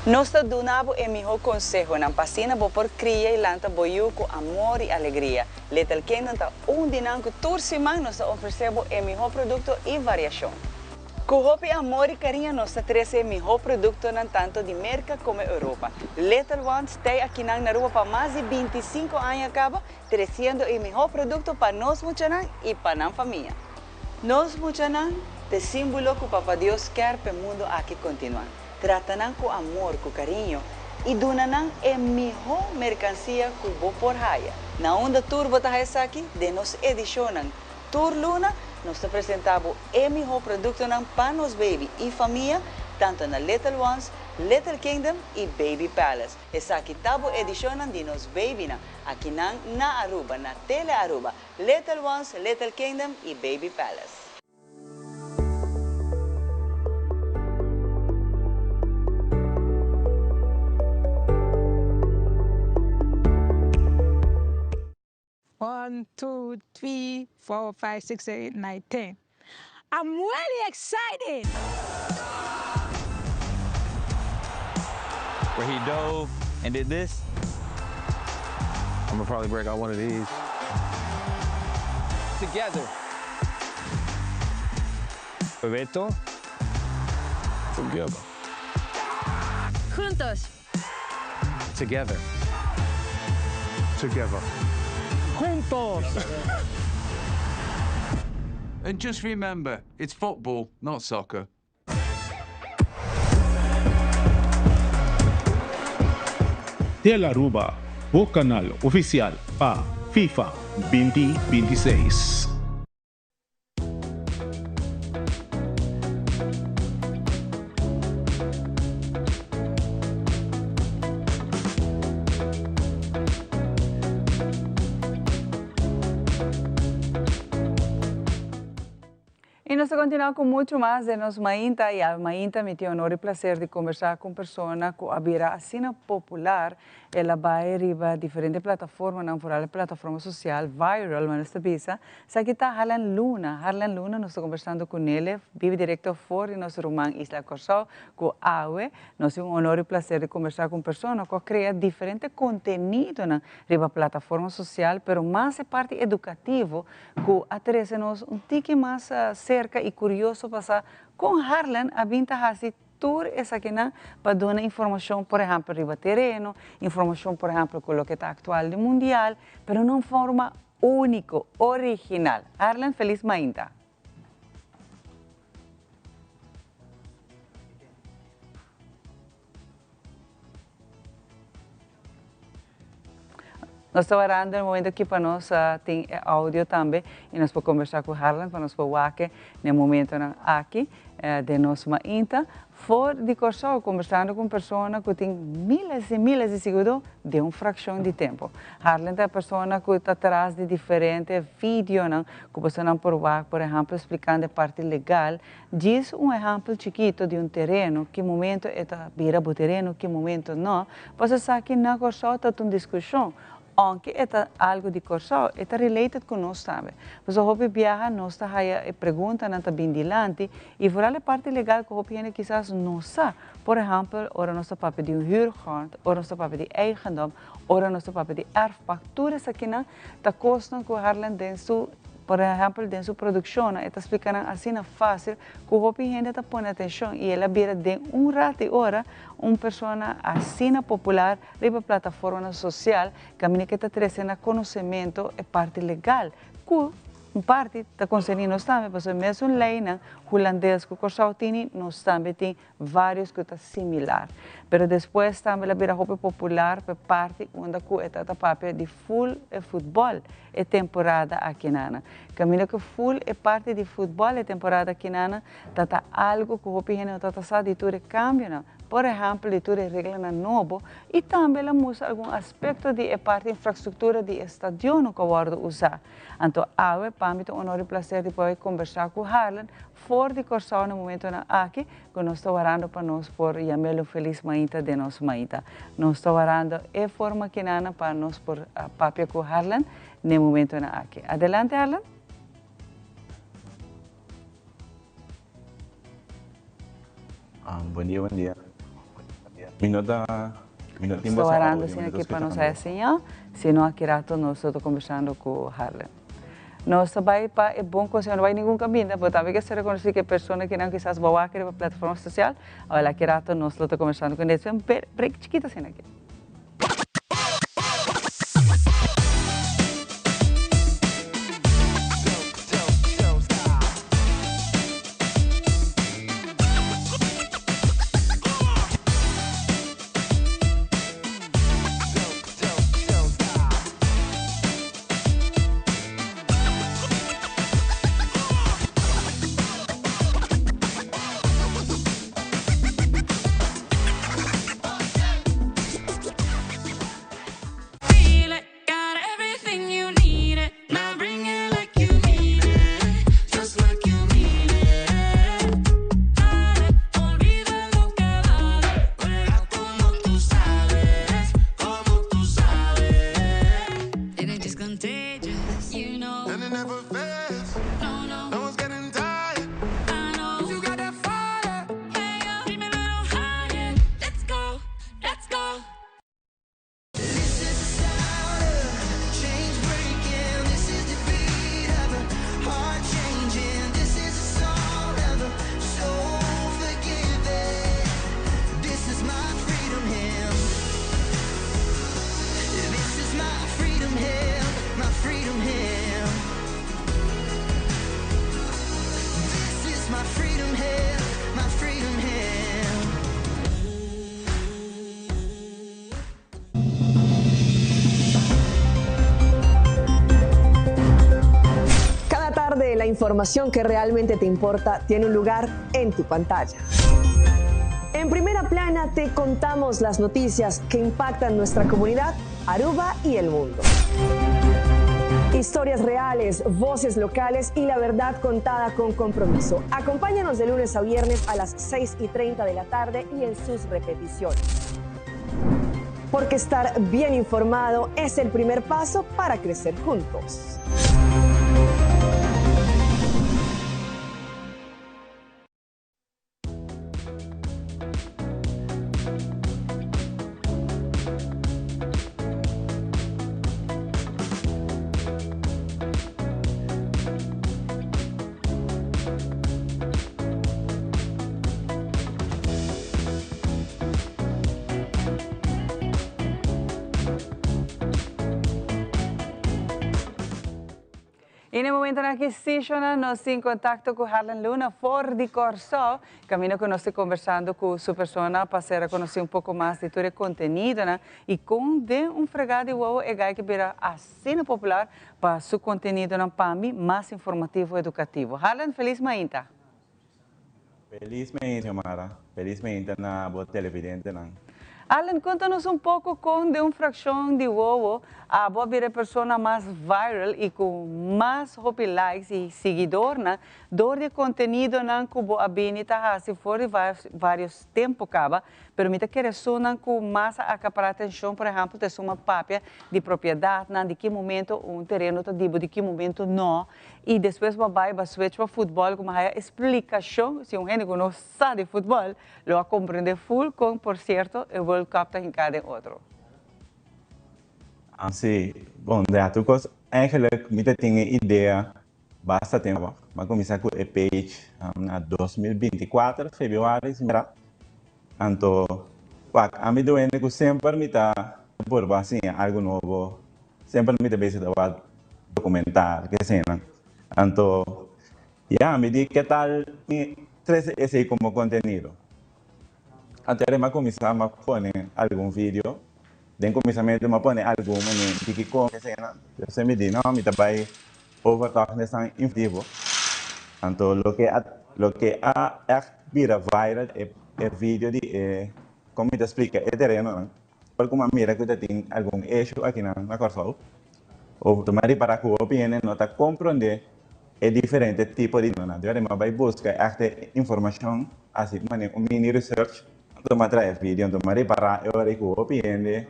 Speaker 2: Nós donamos o melhor consejo na pasina por criar e lanta boiu com amor e alegria. Little Kingdom está dinanco toda semana nós oferecemos o melhor produto e variação. Com hope, amor e carinho nós trazemos o melhor produto tanto de América como Europa. Little Ones está aqui na Aruba para mais de 25 anos acaba trazendo o melhor produto para nós muchanan e para a família. Nós muchanan te símbolo que o Papa Deus quer para o mundo aqui continuar. Tratam com amor, com carinho e donam a melhor mercancia que vou por raia. Na onda tour botar aqui, de nos edicionam Tour Luna, nós apresentamos o melhor produto para nos baby e família, tanto na Little Ones, Little Kingdom e Baby Palace. Essa aqui tabo edicionam de nos baby aqui na Aruba, na Tele Aruba, Little Ones, Little Kingdom e Baby Palace.
Speaker 10: One, 2, 3, 4, 5, 6, 7, 8, 9, 10. I'm really excited.
Speaker 11: Where he dove and did this. I'm gonna probably break out one of these. Together. Bebeto. Together.
Speaker 10: Juntos.
Speaker 11: Together. Together.
Speaker 10: Juntos.
Speaker 12: And just remember, it's football, not soccer.
Speaker 5: Tele Aruba, o canal oficial para FIFA 2026.
Speaker 2: E nós continuamos com muito mais de nós Mainta e a Mainta me tem honor e prazer de conversar com pessoas que a vida assim popular ela vai arriba diferentes plataformas, não por a plataforma social viral, mas esta visa, aqui está Harlan Luna, nós estamos conversando com ele, vive direto fora em nosso romã Isla Corsal, com Aue, nós temos honor e prazer de conversar com pessoas que criam diferentes conteúdos na plataforma social, pero mais é parte educativo, que atrasa-nos tique mais cerca e curioso passar com Harlan, a vinta assim, tour essa aqui para dar informação, por exemplo, riba terreno, informação, por exemplo, com o que está atual do mundial, mas não de forma única, original. Harlan, feliz mainta. Nós estamos orando no momento que para nós tem áudio também e nós podemos conversar com Harlan para nós poder no momento aqui de nossa mainta. Fora de Corsal, conversando com pessoas que têm milhares e milhares de seguidores de uma fração de tempo. Harlan é a pessoa que está atrás de diferentes vídeos que você não pode ver, por exemplo, explicando a parte legal. Diz exemplo chiquito de terreno, que momento é vira o terreno, que momento não. Você sabe que na Corsal está uma discussão. Aunque é algo de Corsal, é related com nós também. Mas o que viaja, nós está aí pergunta, não está bem dilante, e por a parte legal que o que quizás não sabe. Por exemplo, ora nós está papel de huurgrond, ora nós está papel de eigendom, ora nós está papel de erfpacht. Tudo isso aqui está custando que Harlan dentro, por exemplo, dentro da produção, está explicando assim fácil que o gente está pondo atenção e ela vira de rato e hora uma pessoa assim popular na plataforma social que está trazendo conhecimento e parte legal que parte está conseguindo nós também, porque mesmo lei holandês que o Corsal tem, nós também tem vários que estão similar. Mas depois também a vira popular para parte onde está a papel de full futebol e temporada aqui na caminho que full é parte de futebol e temporada aqui na está algo que o gente está passando de tudo cambio. Por exemplo, de tudo regra novo e também muda algum aspecto de parte infraestrutura de estadio que eu usar. Então, eu tenho o honor e prazer de poder conversar com Harlan fora de Corsal no momento aqui, que nós estamos orando para nós por chamar feliz mainta de nossa mainta. Nós estamos orando de forma que nana para nós por papel com Harlan no momento aqui. Adelante, Harlan.
Speaker 11: Bom dia.
Speaker 2: Estou orando assim aqui para nós assim, se não aqui rato nós estamos conversando com Harlan. Nós também é bom que não vai nenhum caminho, porque também que se reconhece que a pessoa que não quizás vai a querer plataforma social, olha aqui rato nós estamos conversando com eles, um break chiquito assim aqui.
Speaker 13: La información que realmente te importa tiene un lugar en tu pantalla. En Primera Plana te contamos las noticias que impactan nuestra comunidad, Aruba y el mundo. Historias reales, voces locales y la verdad contada con compromiso. Acompáñanos de lunes a viernes a las 6:30 de la tarde y en sus repeticiones. porque estar bien informado es el primer paso para crecer juntos.
Speaker 2: E no momento na que nós em contato com Harlan Luna, fora de Corsó, caminho que nós estamos conversando com sua pessoa para conhecer um pouco mais de todo o conteúdo, né? E com um fregado de uau, é que vira assim popular para seu conteúdo na PAMI, mais informativo e educativo. Harlan, feliz manhã.
Speaker 11: Feliz manhã, Mara. Feliz manhã na boa televidente, não.
Speaker 2: Alan, conta-nos um pouco com de uma fração de uau, a boa vir a pessoa mais viral e com mais likes e seguidores, né? Dor de conteúdo não que boa habilita se for de vários tempos acaba, permite que ressonem com mais acaparar atenção, por exemplo, de uma papia de propriedade, né? De que momento um terreno está dibo, de que momento não, e depois vai switch para futebol com uma explicação, se um gente que não sabe de futebol, lo a compreender full com, por certo, eu vou captar em cada outro.
Speaker 11: Sim, bom, de coisa, eigenlijk, eu tinha ideia bastante tempo, mas comecei com a page na 2024, fevereiro, então, a mim doendo que sempre me está por assim algo novo, sempre me está pensando documentar, que sei não, então, me diz que tal trazer esse como conteúdo. Até eu comecei a pôr algum vídeo, den começamento eu pôr algum que como que sei não, você me diz não, me trabalho overtalk nessa informativo, então lo que vira viral é vídeo de como te explica é terreno, não, porque uma mira que tem algum eixo aqui na Corsol, ou tomar para que o opinião não está compreender é diferente tipo de não, então vai buscar esta informação assim, mini research. Tomar vídeo, tomar para eu que o opinião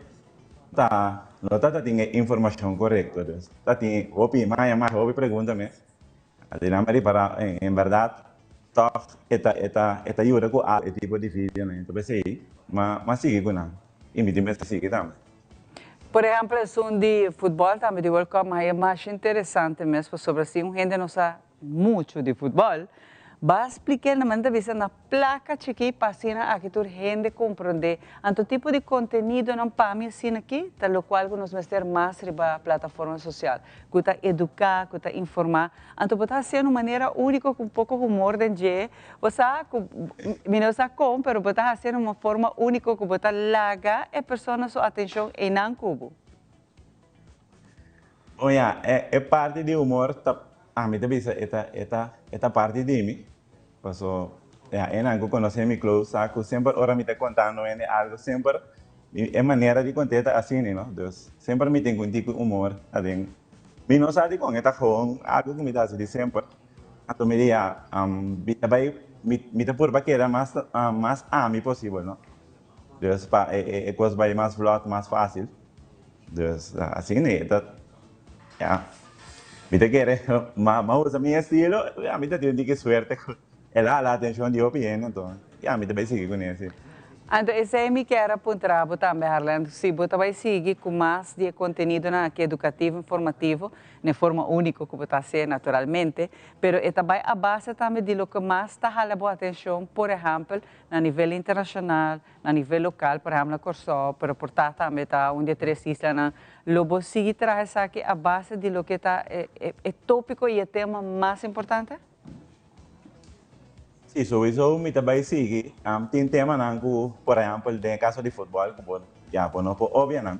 Speaker 11: não está tendo informação correta, está tendo opinião mais pergunta-me, então para em verdade esta ajuda com a tipo de vídeo, né? Então sei, mas sigue com não, e me diz que sigue também.
Speaker 2: Por exemplo, o de futebol também de World Cup, mas é mais interessante mesmo sobre assim, gente não sabe muito de futebol. Vai explicar na maneira na placa chiqui para aqui toda gente compreender anto tipo de conteúdo não para mim assim aqui, tal qual que nós meter mais riba plataforma social, que está educar, que está informar, anto botar ser uma maneira única com um pouco humor de dia, você não sabe como, pero botar ser uma forma única que botar larga e pessoa sua atenção em não cubo.
Speaker 11: Olha, é parte do humor, a mim também esta parte de mim. Paso, en algo conocer mi club, saco sempre ora me está contando en algo sempre é maneira de contar assim, não? Então, sempre me tem um tipo de humor, assim. Me não sabe com esta com algo que me dá de sempre. Então me dia, me tá por baqueira mais ami possível, não? Então, é coisa vai mais flot, mais fácil. Então, assim, né? Me te quer, mas usa meu estilo, a mim tá tendo que suerte. Ela a atenção de opinião, então, a mim também sigue com isso.
Speaker 2: Então, esse é me quer apontar também, Harlan, se você vai seguir com mais de conteúdo aqui educativo, informativo, de forma única que você ser naturalmente, mas é também a base também de lo que mais está a atenção, por exemplo, a nível internacional, a nível local, por exemplo, na Corsó, para portar também está onde três islas, lobo seguir traz aqui a base de lo que está é tópico e é tema mais importante?
Speaker 11: Isso me também sigue. Tem tema não, por exemplo, no caso de futebol, como já por não óbvio não,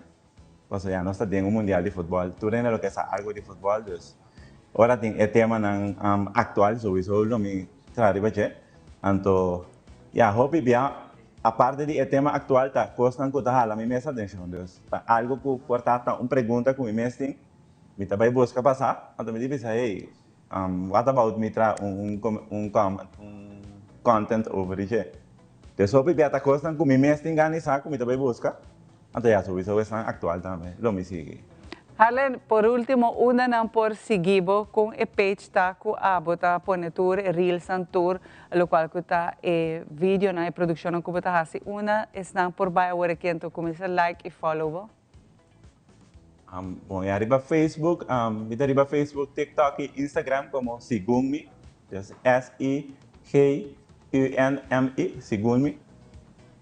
Speaker 11: porque já nós temos mundial de futebol, tu tens o que é algo de futebol, então, agora tem tema não atual, sowieso não me traz bache, então, já hope bia a parte de tema atual tá costan que tá hala me mesa atenção, então, algo que portata pergunta que me tem, me também busca passar, então me diz hey, what about me tra content over isso. Então, só para a coisa que me mestre engane saco, me também busca. Então, já sowieso é atual também, lo me sigue.
Speaker 2: Harlan, por último, una não por seguibo com e page tá com a bota pone tour e reels and tour, lo qual que tá e vídeo na e produção que bota hasi. Una es não por vai agora que então começa like e follow.
Speaker 11: Bom, arriba Facebook, arriba Facebook, TikTok e Instagram como Sigumi, S-I-G-U-N-M-I, Sigumi.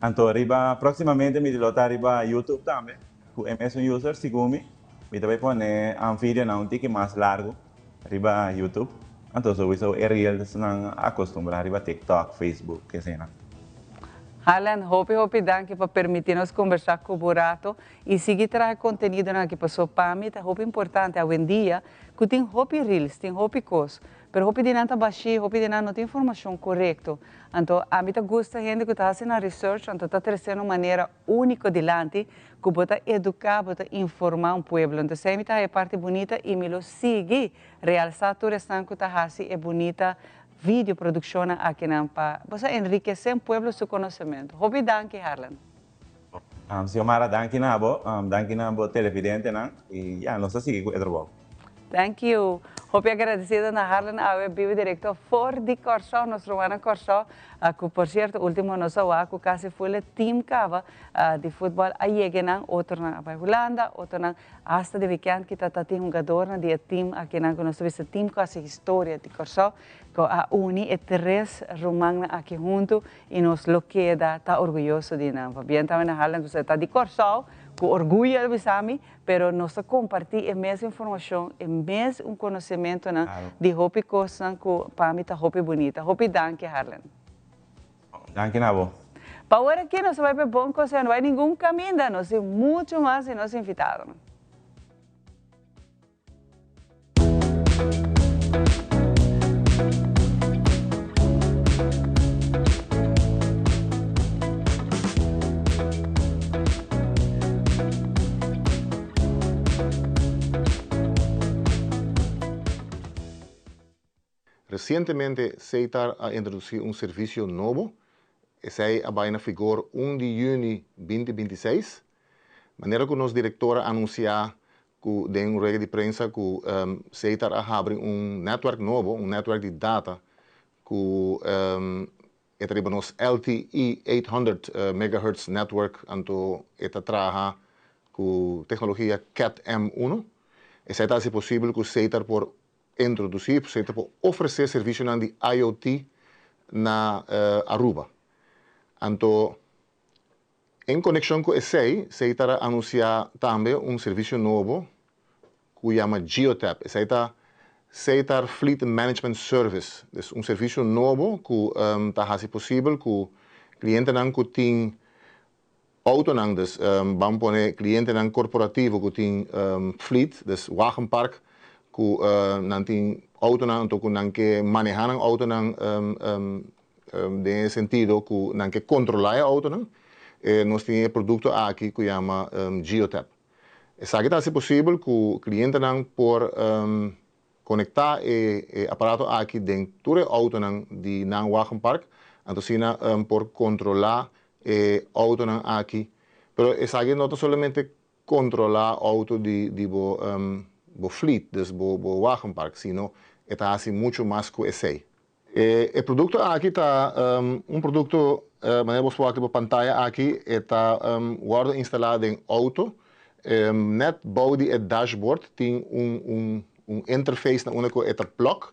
Speaker 11: Então, arriba, proximamente, me dilota arriba YouTube também, com MS User, Sigumi. Me também pone um vídeo não tique mais largo, arriba YouTube. Então, sowieso, é real, não acostumbrar arriba TikTok, Facebook, que sei lá.
Speaker 2: Harlan, hope danke por permitir-nos conversar com o Burato e seguir trazer conteúdo aqui para sua família. É importante, hoje em dia, que tem hope reels, tem hope coisas, mas hope de nada baixo, hope de nada não tem informação correta. Então, a mim gosta de gente que está fazendo research, então está trazendo uma maneira única delante, que pode educar, pode informar povo. Então, se a mim é parte bonita e me lo sigue, realçar tudo isso que está fazendo é bonita. Vídeo produção aqui para você enriquecer o povo seu conhecimento. Hope danke, Harlan.
Speaker 11: Senhora, danke na bo televidente e já não sei se é trabalho.
Speaker 2: Thank you. Hope agradecida na Harlan ao vivo direto for de Corsó, nosso Romana Corsó, que por certo, último nosso que quase foi o time cava de futebol aí que não, outro na Holanda, outro na hasta de weekend que tá tem jogador de time aqui na que nós esse time quase história de Corsó, que a uni e três romana aqui junto e nos lo queda tá orgulhoso de não. Bien também na Harlan você tá de Corsó, com orgulho do Sami, pero nós compartilhamos a mesma informação, o mesmo conhecimento de hope coisa que para mim tá hope bonita. Hope danke, Harlan.
Speaker 11: Danke na bo.
Speaker 2: Para agora aqui nós vai para bom coisa, não vai nenhum caminho, nós temos muito mais e nós invitados.
Speaker 14: Recientemente, Seitar ha introducido un servicio nuevo. Ese va a vigor 1 de junio 2026. De manera que nos directora anuncia que de un rueda de prensa que Seitar ha abierto un network nuevo, un network de data que tenemos LTE 800 MHz network, anto esta trabaja con tecnología Cat-M1. Esa es posible que Seitar por introduzir, por oferecer serviço de IoT na Aruba. Então, em conexão com esse, se está anunciar também serviço novo que chama Geotap. Esse está Seitar Fleet Management Service. É serviço novo que está possível que o cliente não tem auto não, vamos pôr cliente não corporativo que tem fleet, wagenpark, que não tem auto não, então que não quer manejar o auto não, de sentido que não quer controlar o auto não, nós temos produto aqui que chama Geotap. Essa aqui é possível que o cliente não por conectar o aparato aqui dentro do auto não de não wagenpark, então sim por controlar o auto não aqui, mas essa aqui não é somente controlar o auto de bo fleet, dus bo wagenpark, sino está assim muito mais que esse. O produto aqui está produto, maneira vos pode ver pantalla aqui, está guarda instalado em auto, net body e dashboard tem interface na única eta plug,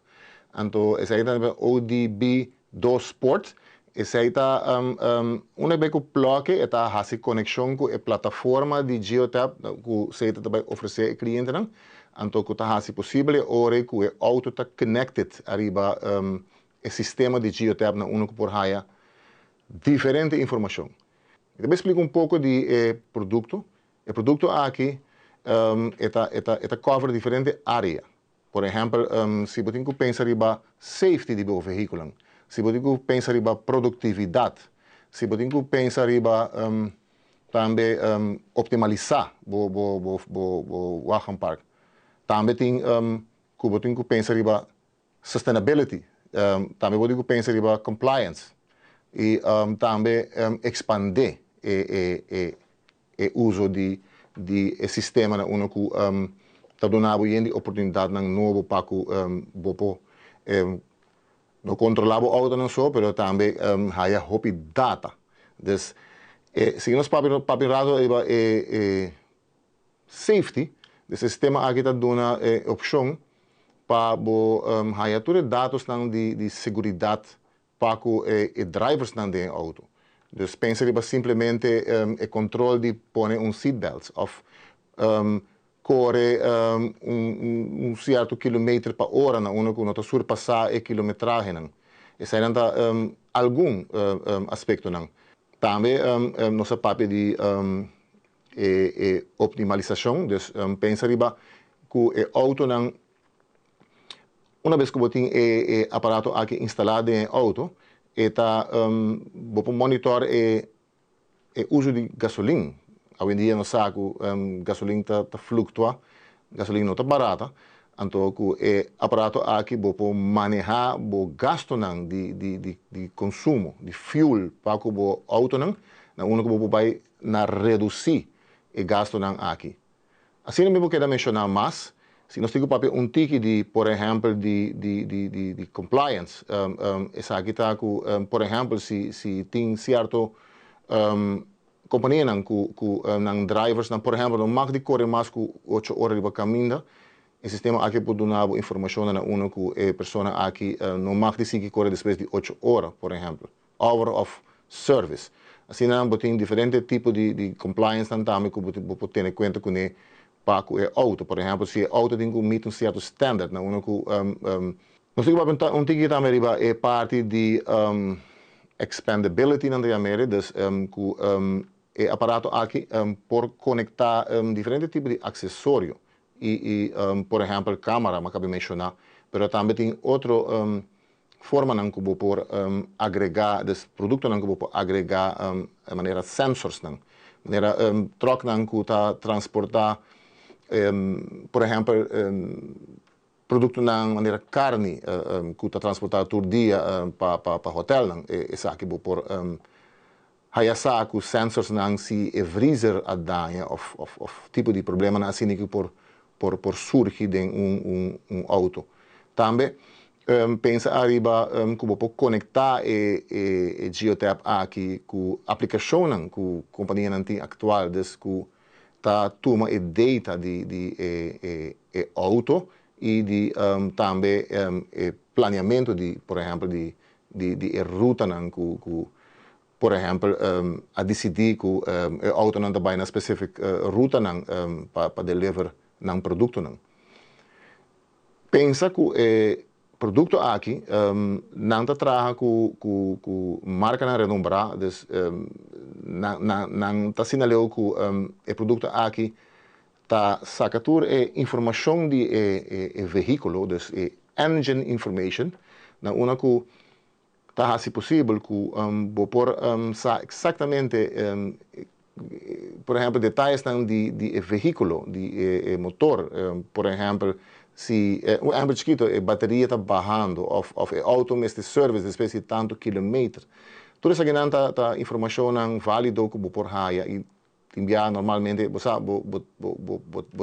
Speaker 14: então esse aí também ODB2 Sport, esse aí está uma vez que o plug está fazendo conexão com a plataforma de Geotap que você também oferece ao cliente não. Então, que está possível, ora que o auto está connected arriba o sistema de Geotap na única por raia diferente informação. Eu vou explicar pouco de produto. O produto aqui está cobre diferente área. Por exemplo, se você pensa arriba safety do veículo, se você pensa arriba produtividade, se você pensa arriba também optimalizar o wagenpark. Também tem que pensar em sustainability, também pode pensar em compliance e também expandir uso de sistema na uno que tá donando a oportunidade na novo para que bopo não controlava o auto não só, mas também há hopi data. Então, se nós papirado safety, o sistema aqui está dando opção para há todos dados de segurança para que os drivers não dentro do auto. Então, pensa que simplesmente o controle de pôr seatbelt ou corre certo quilômetro por hora na uno que não está surpassar a quilometragem. Esse é algum aspecto. Também nossa parte de optimalização, então pensa que o auto uma vez que você tem o aparato aqui instalado no auto, está monitor o uso de gasolina. Hoje em dia não sabe que gasolina está fluctua, gasolina não está barata, então o aparato aqui pode manejar o gasto de consumo, de fuel para o auto, na única que vai reduzir o gasto aqui. Assim não me quero mencionar mais. Se nós temos ticket de, por exemplo, de compliance, essa aqui está com, por exemplo, se tem certo companhia que drivers, por exemplo, não mag de correr mais que 8 horas de caminho, o sistema aqui pode dar informação na uma que a pessoa aqui não mag de seguir correr depois de 8 horas, por exemplo, hour of service. Assim, nós temos diferentes tipos de compliance também que você pode ter em conta com para o auto. Por exemplo, se o auto tem que certo standard, na uma que nós temos ticket também é parte de expandability na América, então que o aparato aqui por conectar diferentes tipos de acessórios e por exemplo, câmera, mas acabei de mencionar, mas também tem outra forma que você pode agregar, dos produtos que você pode agregar de maneira sensors, de maneira troca que está transportar, por exemplo, produto na maneira carne que está transportado todo dia para o hotel, esse aqui você pode há que os sensors não se freezer a danha ou tipo de problema assim que por surgir em auto. Também pensa arriba que você pode conectar o geotap aqui com a aplicação que a companhia atual que está toma a data de auto e também planeamento de, por exemplo, de ruta que por exemplo, a decidir que o auto não está na específica ruta para deliver um produto. Pensa que o produto aqui não está trazendo com marca renombrada, não está sinalando que o produto aqui está sacando informação de veículo, engine information, na uma que está se possível que por exatamente por exemplo detalhes de veículo de motor por exemplo se um exemplo chiquito a bateria está bajando ou o auto este service depois de tanto quilômetro toda essa tá informação válida que por haia e enviar normalmente você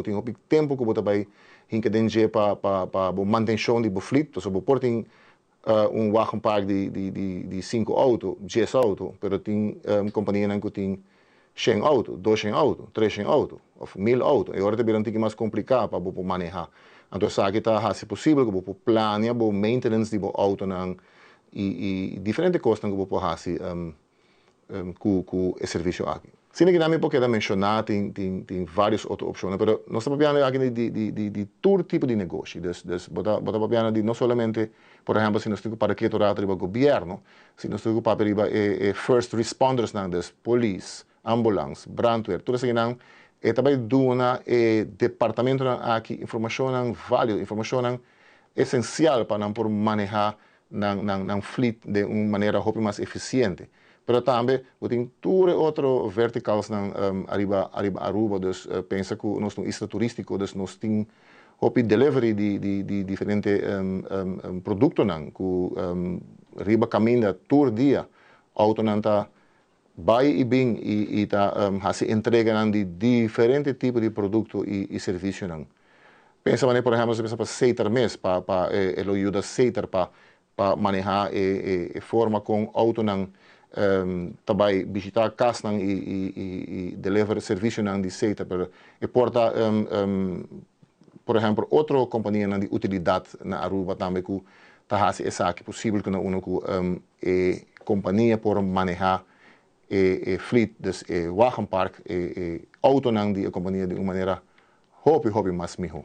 Speaker 14: tem um tempo que você vai hinker para manutenção de fleet so por tem wagon park de 5 autos, 10 autos, mas tem companhia que tem 100 autos, 200 autos, 300 autos, ou 1000 autos. E agora é um pouco mais complicado para você manejar. Então, isso aqui está se possível que você planeie o maintenance do auto e diferentes coisas que você pode fazer com o serviço aqui. Sim, que também porque mencionar tem várias outras opções, mas nós estamos falando aqui de todo tipo de negócio. Estamos falando de não somente, por exemplo, se nós estamos para que o governo, se nós estamos para first responders, police, ambulance, brandweer, tudo isso que também dona departamento aqui informação válida, informação essencial para por manejar na fleet de uma maneira mais eficiente. Mas também tem todas outras verticais arriba Aruba, então pensa que nós temos isto turístico, então nós temos delivery de diferentes produtos que arriba caminha todo dia, auto não está vai e bem e tá se entregando de diferentes tipos de produtos e serviços. Pensa, por exemplo, se pensa para aceitar mesmo, para ele ajuda a aceitar para manejar a forma com auto também visitar casa e deliver serviço de aceita, e porta por exemplo outra companhia de utilidade na Aruba também que tá essa que possível que uno que companhia por manejar fleet dus wagenpark auto de companhia de uma maneira hobby mais melhor.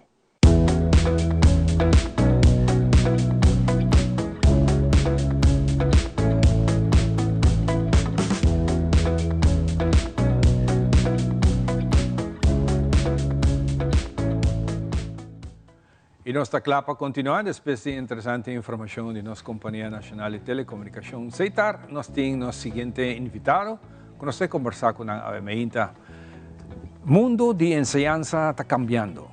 Speaker 3: E nós está claro para continuar, depois de interessante informação de nossa Companhia Nacional de Telecomunicação CETAR, nós temos nosso seguinte invitado, que nós vamos conversar com a AMEINTA. Mundo de enseñanza está cambiando.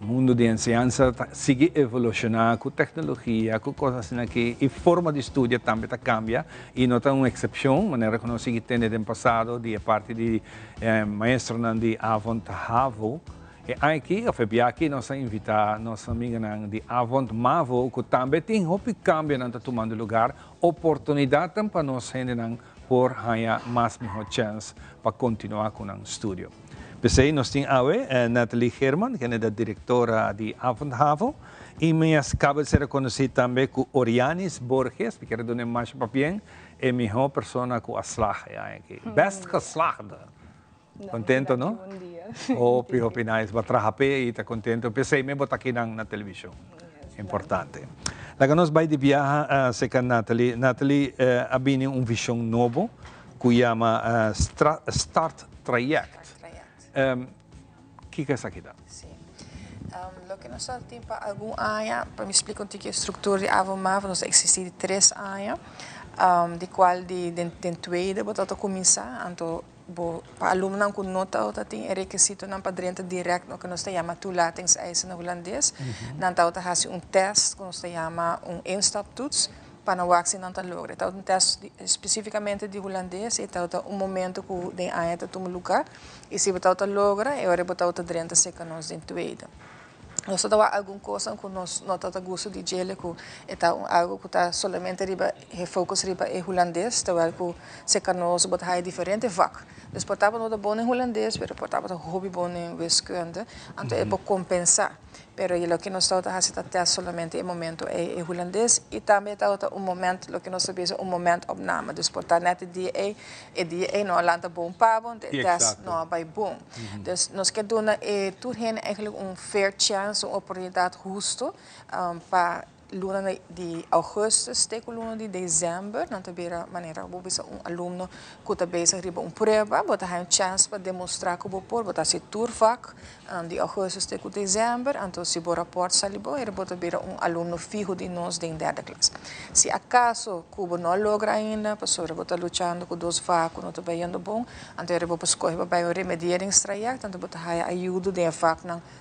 Speaker 3: Mundo de enseñanza sigue evolucionando com tecnologia, com coisas assim que a forma de estudo também está cambia e não tem uma exceção, maneira que nós seguimos tendo no passado, de parte de maestro de Avant Havo. E aqui, a FEBIAC, nós invitamos nossa amiga de Avant Mavo, que também tem um cambio que está tomando lugar, oportunidade para nós por ganhar mais melhor chance para continuar com o estudo. Pensei, nós temos a Nathalie Herman, que é a diretora de Avant Havo, e me acaba de ser conhecida também com Orianis Borges, que quero dar mais papel, é a melhor pessoa que a slagen aqui. Best geslaagde. Contento, não?
Speaker 15: Bom dia.
Speaker 3: Hopi, nice. Batrahape e está contento. Pensei mesmo estar aqui na televisão. Importante. Lá nós vai de viagem, se com Nathalie. Nathalie abine visão novo que chama Start Traject. Que é isso aqui?
Speaker 15: Sim. Lo que nós temos para algum área, para me explicar a estrutura de Avomava, nós existem 3 áreas, de qual de tweede wordt dat começar, então para alunos que não têm requisito não para dentro direto no que nós chamamos toelatingseisen no holandês, não tem test que nós chamamos instaptoets para não waxen não tá logra. Então test especificamente de holandês e tá momento que den área tá toma lugar e se você tá logra e agora você tá dentro se que nós dentro tweede. Nós temos alguma coisa que nós não temos gosto de dizer que é algo que está somente fokus riba em holandês, terwijl que se que nós botamos diferente vak. Dus portava não bom em holandês, mas portava hobby bom em wiskunde, então é para compensar. Pero o que nós estamos fazendo até somente em momento é holandês e também está momento, o que nós sabemos momento opname. Dus portar net dia não alanta bom pabo, test não vai bom. Dus nós queremos tudo eigenlijk fair chance, uma oportunidade justa para luna de augustus tegen luna de dezembro, não tabira maneira que você aluno que está bezig riba prova, você tem chance para demonstrar que você pode se turvak de augustus tegen dezembro, então se o rapport salibo, você bira aluno fijo de nós de derde classe. Se acaso que você não logra ainda, pessoa você está lutando com 2 vacos, não está bem indo bom, então você escolhe para o remediaringstraject, então você tem ajuda de vac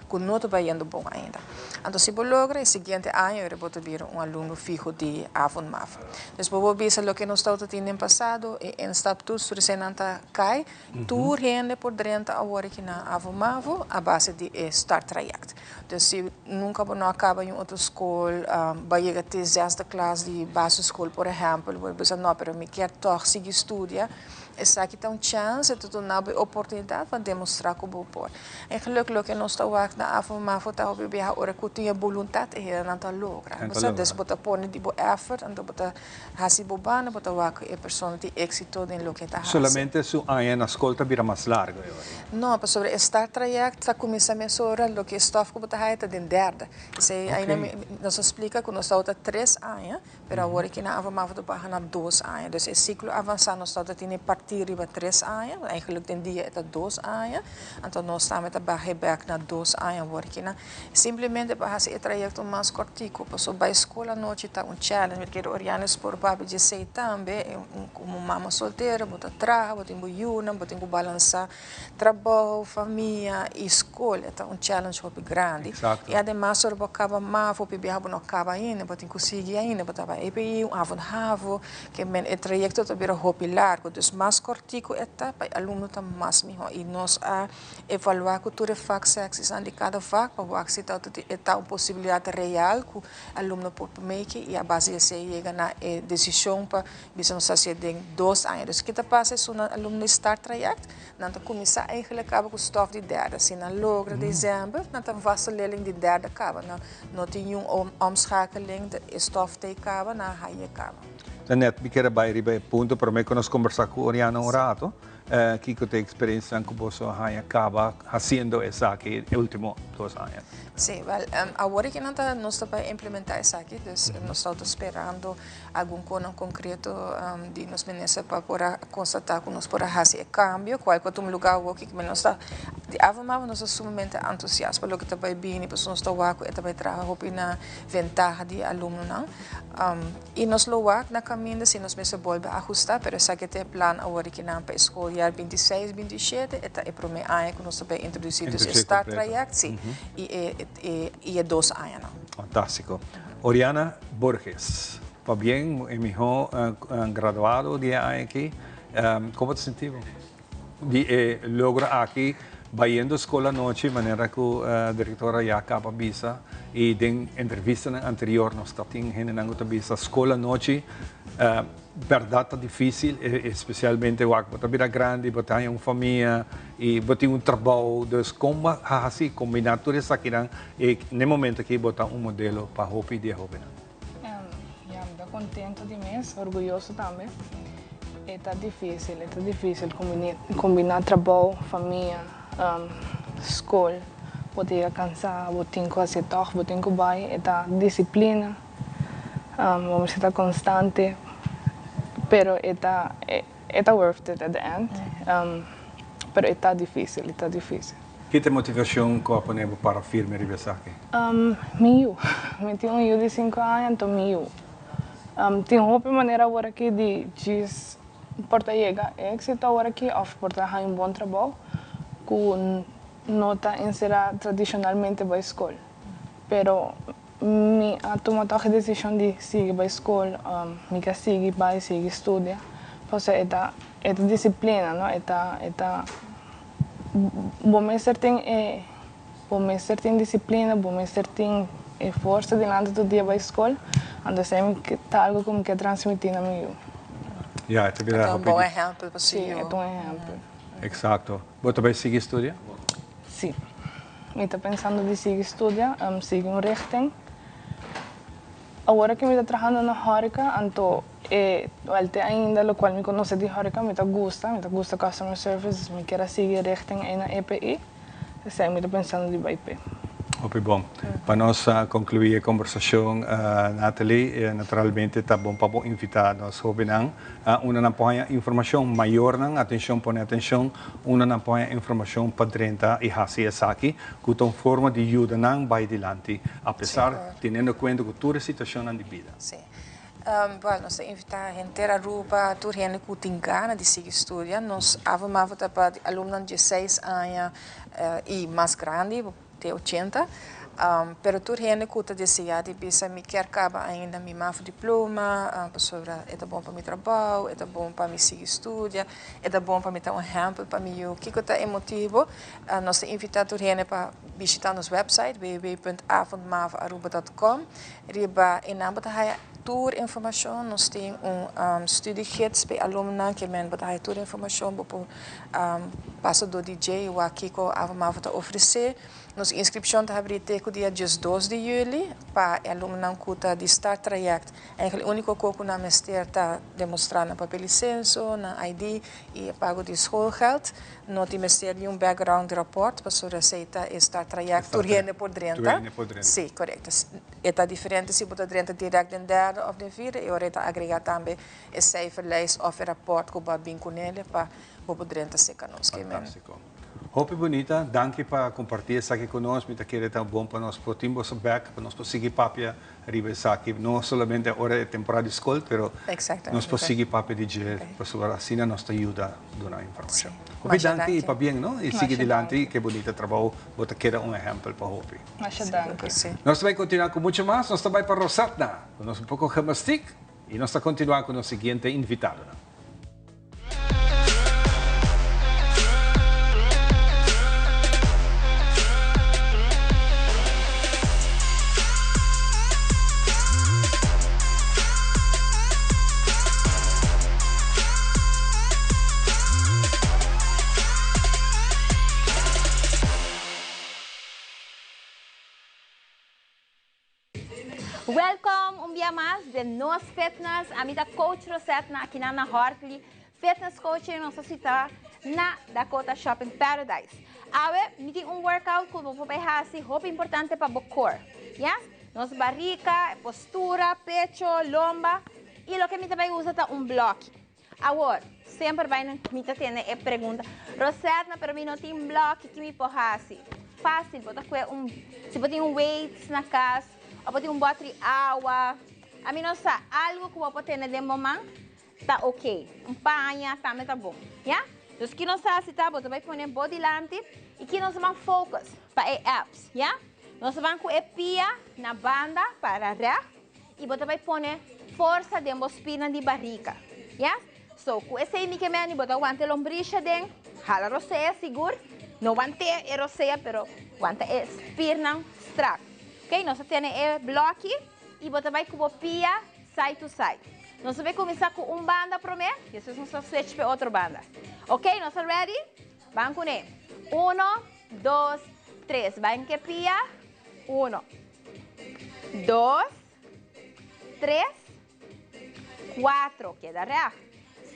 Speaker 15: que não está bem indo bom ainda. Então se você logra, o seguinte ano você vir aluno fijo de Avon Mavo. Dus bijvoorbeeld lo que nós estamos tendo no passado em status recente cai, tu rende por dentro agora aqui na Avon Mavo a base de Start Traject. Dus se nunca não acaba em outra escola, vai chegar até 6ª classe de basisschool, por exemplo, você não, pero me quer toch seguir estudar. Essa aqui tem chance de ter uma oportunidade para demonstrar que eu posso. E gelukkig que nós estamos aqui na Avon Mavo, está o bebê agora que tem vontade e não está logra. Dus você pode de effort, então você faz o bom, você vai a pessoa de êxito em lo que está fazendo.
Speaker 3: Solamente su aia na escolta vira mais largo.
Speaker 15: Não, para sobre Start Traject, está começando a mesurar o que stof que você está de derde. Ainda nos explica que nós estamos 3 anos, mas agora aqui na Avon Mavo está na 2 anos. Dus o ciclo avançado nós estamos tendo partir riba 3 anos, eigenlijk ten dia é 2 anos, então nós estamos back na 2 anos agora aqui na simplesmente para fazer o trajeto mais curtico, para para a escola noite está challenge, porque Orianes por papo de sei também, como mama solteira, bota trabalho, bota embuiuna, bota balançar trabalho, família e escola, está challenge muito grande.
Speaker 3: Exato.
Speaker 15: E además sobre acaba mal, o PB não acaba ainda, bota conseguir ainda, bota vai EPI, Avon Havo, que o trajeto está bem muito largo, dus mais mais cortico eta, para aluno tá mais melhor. E nós a evaluar cultura fac sexes de cada fac, para ver se está uma possibilidade real que o aluno pode make e a base de chega na decisão para bisa nos fazer de 2 anos. Dus kita passa se um aluno start traject, dan começar eigenlijk acaba com stof de derde. Se na logra dezembro, dan vaste leerling de derde acaba. Não tem omschakeling de stof te acaba na haie acaba.
Speaker 1: Net, me quero ir ponto para mim que nós conversar com Oriana um rato, que eu tenho experiência com você acaba fazendo essa aqui último 2 anos.
Speaker 15: Sim, well, agora que nós estamos a implementar isso aqui, então nós estamos esperando algum coisa concreto de nos ministros para constatar que nós podemos fazer cambio, qual é o lugar que nós estamos, de avamava nós estamos sumamente entusiasmados pelo que está bem, porque nós estamos a trabalhar na ventaja de aluno, e nós lo na caminho se nós mesmo voltar a ajustar, mas essa que tem plano agora que não para escola 26, 27, é para mim que nós estamos a introduzir esse start traject, sim. E é 2 anos.
Speaker 1: Fantástico. Oriana Borges, para bem, é meu graduado de aqui, como te sentiu? De logra aqui, vaindo escola noite, de maneira que a diretora já acaba visa e em entrevista anterior nós tínhamos gente visa escola noite. Verdade difícil, especialmente o que você grande, você tem uma família e você tem trabalho, então como assim combinar tudo isso aqui e no momento que você tem modelo para Hopi de jovem.
Speaker 16: Estou contente demais, orgulhoso também. É difícil combinar trabalho, família, escola, você cansar, você tem que fazer tudo, você tem que vai, é disciplina, vamos estar constante. Pero está worth it at the end. Pero está difícil.
Speaker 1: Que motivação que você tem para firme revisar aqui?
Speaker 16: Eu tenho de 5 anos, então tenho uma maneira agora aqui de porta chegar êxito agora aqui, ou porta fazer bom trabalho, que não está inserida tradicionalmente para a escola. Pero a tomar a decisão de seguir para a escola, me quer seguir estudar, porque é disciplina, não? Bom mestre tem disciplina, bom mestre tem esforço diante do dia para a escola, então é algo que me quer transmitir na minha.
Speaker 15: É um bom exemplo para
Speaker 16: Sim, é um exemplo.
Speaker 1: Exato. Você vai seguir estudar?
Speaker 16: Sim. Eu estou pensando em seguir estudar, seguir uma richting. Agora que eu estou trabalhando na Horeca, então, ainda o qual me conhece de Horeca, me gusta customer service, me quero seguir richting na EPI, então eu estou pensando em IP.
Speaker 1: Muito bom. Para nós concluir a conversação, Nathalie, naturalmente está bom para invitar nós jovens uma apoia informação maior, atenção, uma apoia informação para 30 e assim aqui, que tem forma de ajuda vai adiante, apesar tendo em conta que toda a situação de vida.
Speaker 15: Sim. Bueno, nós invitamos a gente a Aruba, toda gente que tem ganas de seguir estudando, nós avamos para alunos de 6 anos e mais grande, de 80, pero toda gente que está desejando de me quer acabar ainda me mafo diploma, sobre é bom para meu trabalho, é bom para me seguir estudar, é bom para me dar exemplo para mim o que está emotivo, nós invitamos toda gente para visitar nosso website www.avondmavaruba.com, riba em nome da tour informação, nós temos study kits para alunos que men botar tour informação para passo do DJ o aqui que a Avamava está oferecer. Nossa inscrição está aberta no dia 12 de julho para alunos que estão de start traject. O único que na mestre está demonstrando papel licença, na ID e pago de schoolgeld. Não tem mestre um background report para aceitar start traject por gente por 30. Sim, correto. É diferente se botar 30 direto em derde of de vierde. Eu vou agregar também esse cijferlijst of rapport que vai vir com ele para o 30 segundos.
Speaker 1: Fantástico. Hope bonita, danke para compartilhar isso aqui conosco, me querer tão bom para nós podemos back, para nós seguir papia arriba isso aqui, não somente hora de temporada de escola, mas nós podemos seguir papia de dia, para assim nós te ajuda a dar informação. Hope danke e para bem, não? E seguir adiante, que bonita trabalho, você quer exemplo para Hope. Nós vamos continuar com muito mais, nós também para Rosatna, nós pouco gemastic e nós vamos continuar com o seguinte invitado.
Speaker 17: Welcome um dia mais de Nos Fitness. A minha coach Rosetta aqui na Hartley. Fitness coach em nossa cidade na Dakota Shopping Paradise. Awe, me tem workout que eu vou fazer, roupa importante para o corpo. Yes? Nossa barriga, postura, pecho, lomba. E o que me também usa é bloco. Agora, sempre vai me ter pergunta, Rosetta, pero me não tem bloco que me pode fazer. Fácil, se você tem weights na casa, ou pode ter bote de água. A mim não sabe, algo que eu posso ter no momento, tá ok. Panha, também tá bom. Yeah? Então, que não sabe se tá, você vai pôr body lante e que nós vamos focus para abs. Yeah? Nós vamos com a pia na banda para ré e você vai pôr força de espina de barriga. Yeah? So, com esse aí, você vai aguentar a lombricha dentro, jala a roceia, seguro. Não aguenta a roceia, pero aguenta a perna strak. Ok? Nós temos o bloco e você vai com a pia side to side. Nós vamos começar com uma banda primeiro e depois nós vamos switch para outra banda. Ok? Nós estamos ready? Vamos com ele. 1, 2, 3. Vai com a pia. 1, 2, 3, 4. Queda reto.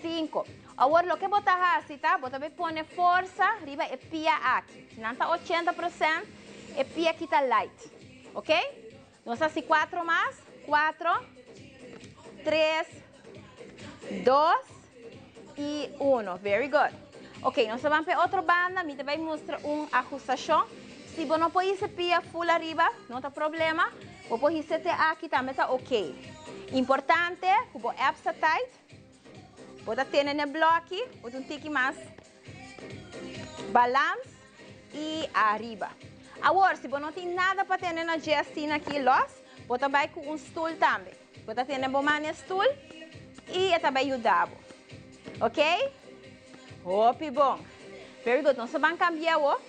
Speaker 17: 5. Agora, o que você faz, tá? Você vai pôr força arriba e pia aqui. Se não está 80%, e pia aqui está light. Ok? Nós fazemos 4 mais. 4, 3, 2 e 1. Very good. Ok, nós vamos para outra banda. Me vai mostrar uma ajustação. Se você não pode ir pia full arriba, não tem problema. Você pode ir aqui também está ok. Importante, que o abs está tight. Você tem no bloco, você tem mais balance e arriba. Agora, se você não tem nada para ter na gestina aqui, você vai com um stool também. Você tem um stool e também ajuda. Ok? Hope bom. Very good. Nós vamos cambiar o.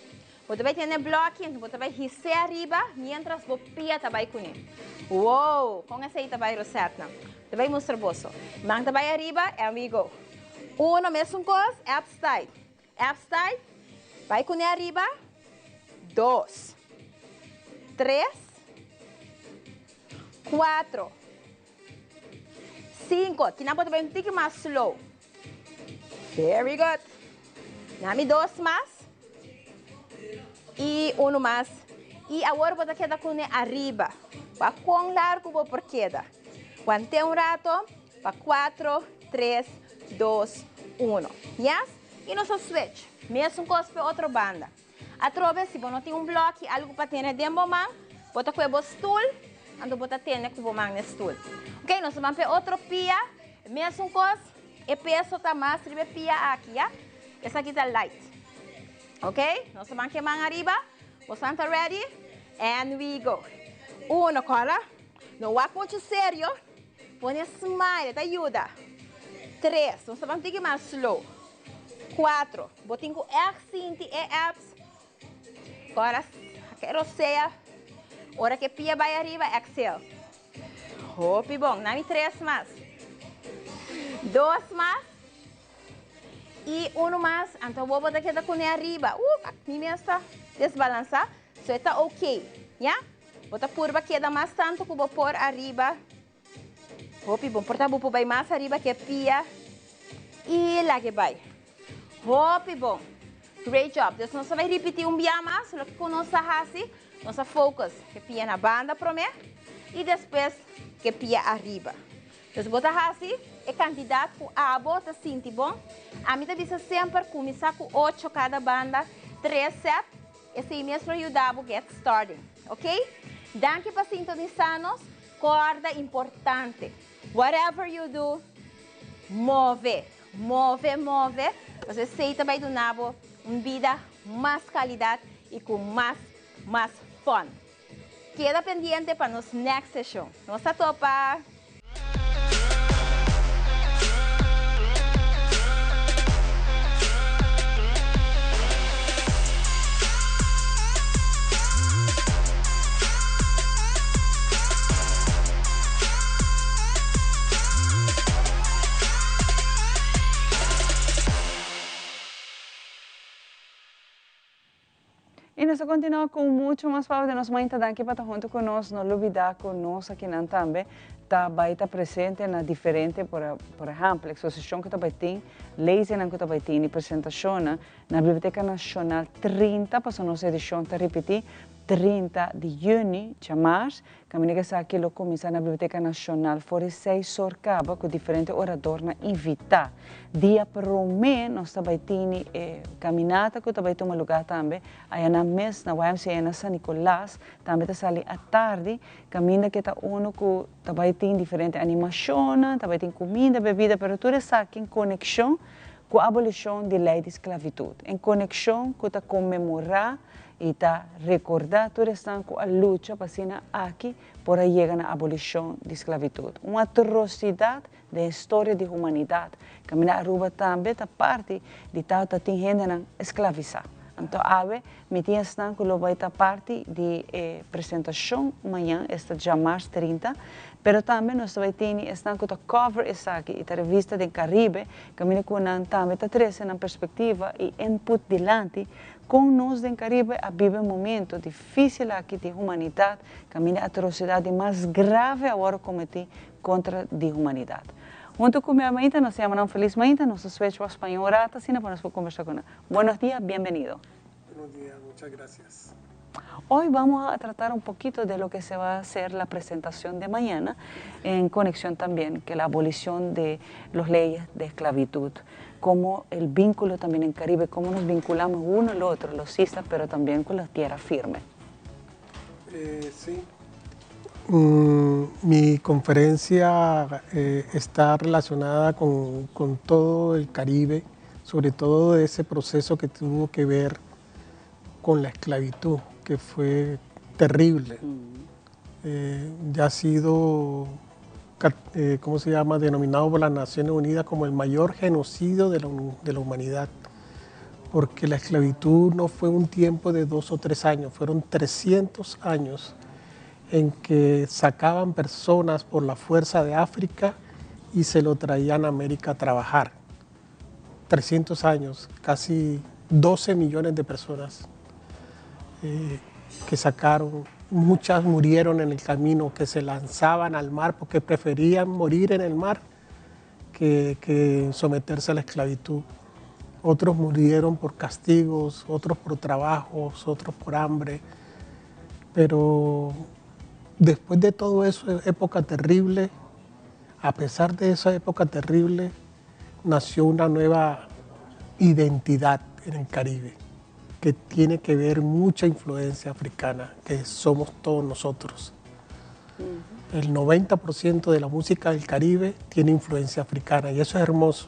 Speaker 17: Você vai ter no bloco, você vai riscar arriba, mientras você pia também com ele. Uou! Com essa aí também Rosetta. Você vai mostrar você. Mão também arriba, and we go. 1, mesmo coisa, abs tight. Abs tight. Vai com ele arriba. 2, 3, 4, 5. Aqui na bota vai um pouquinho mais slow. Very good. Dá-me 2 mais. E 1 mais. E agora você queda com ele arriba. Para quão largo você queda. Quando tem rato, para 4, 3, 2, 1. Yes? E nós switch. Mesmo coisa para outra banda. A trova, se você não tem bloco, algo para ter dentro do mão, você com o stool, então você tem com o mão no stool. Ok? Nós vamos para outra pia. Mesmo coisa, o peso está mais sobre a pia aqui. Yeah? Essa aqui está light. Ok? Nós vamos com a mão arriba. Você está ready? And we go. 1, cara. Não é muito sério. Põe smile, te ajuda. 3, nós vamos ter mais slow. 4, botem com R5 e abs. Agora, quero ser. Hora que pia vai arriba, exhale. Hope bom. Dá-me 3 mais. 2 mais. E 1 mais. Então, vou botar aqui com ele arriba. Aqui mesmo está desbalançar. Isso está ok. Yeah? Bota curva queda mais tanto que vou pôr arriba. Hope bom. Porta vou pôr mais arriba que a pia. E lá que vai. Hope bom. Great job. Então, nós vamos repetir dia mais. O que nós fazemos, nós focus que pia na banda primeiro. E depois que pia arriba. Então, você faz a quantidade que a bota sente bom. A mim diz sempre começar com 8 cada banda. 3 sets. Esse mesmo ajuda a get started. Ok? Danke para sintonizar-nos. Corda importante. Whatever you do, move. Move, move. Você sei também do nabo uma vida mais qualidade e com mais fun. Queda pendiente para nos next session. Nossa topa!
Speaker 2: E vamos a continuar con mucho más para de nos mañana dan que para junto con nos, no lo olvidar con nos aquí en también. Va a estar presente en las diferentes, por ejemplo, exposición que está tem, leis que está tem e apresentação na Biblioteca Nacional 30, para nossa edição está repetir, 30 de junho, de março, que a aqui lo começa na Biblioteca Nacional, fora 6 horas, com diferentes oradores invitar. Dia para o mês, nós também temos caminhada, que também toma lugar também, aí na mês, na YMCA, na São Nicolás, também está ali à tarde, caminha que está uno que também tem diferentes animações, também tem comida, bebida, mas tudo isso aqui em conexão com a abolição da lei de esclavitud, em conexão com a comemorar e tá recordar toda esta com a luta para ser aqui para chegar na abolição da esclavitud. Uma atrocidade da história da humanidade. Que na Aruba também está parte de tal que tem gente esclavizada. Então, me tinha estado que vai estar parte de apresentação amanhã, esta de março 30, mas também nós também temos estão com a cover essa aqui, a revista do Caribe, que me também está trazendo na perspectiva e input dilante com nós do Caribe a viver um momento difícil aqui de humanidade, que a atrocidade mais grave agora cometida contra a humanidade. Junto con mi amiguita nos llaman Feliz Mañana, nos escucha español rata, así nos conversar con ella. Buenos días, bienvenido.
Speaker 18: Buenos días, muchas gracias.
Speaker 2: Hoy vamos a tratar un poquito de lo que se va a hacer la presentación de mañana, en conexión también que la abolición de las leyes de esclavitud, como el vínculo también en Caribe, cómo nos vinculamos uno al otro, los islas, pero también con la tierra firme.
Speaker 18: Sí. Mi conferencia está relacionada con todo el Caribe, sobre todo ese proceso que tuvo que ver con la esclavitud, que fue terrible. Ya ha sido, ¿cómo se llama?, denominado por las Naciones Unidas como el mayor genocidio de la humanidad, porque la esclavitud no fue un tiempo de 2 o 3 años, fueron 300 años en que sacaban personas por la fuerza de África y se lo traían a América a trabajar. 300 años, casi 12 millones de personas que sacaron. Muchas murieron en el camino, que se lanzaban al mar porque preferían morir en el mar que someterse a la esclavitud. Otros murieron por castigos, otros por trabajos, otros por hambre, pero después de todo eso, época terrible, a pesar de esa época terrible, nació una nueva identidad en el Caribe, que tiene que ver mucha influencia africana, que somos todos nosotros. El 90% de la música del Caribe tiene influencia africana y eso es hermoso.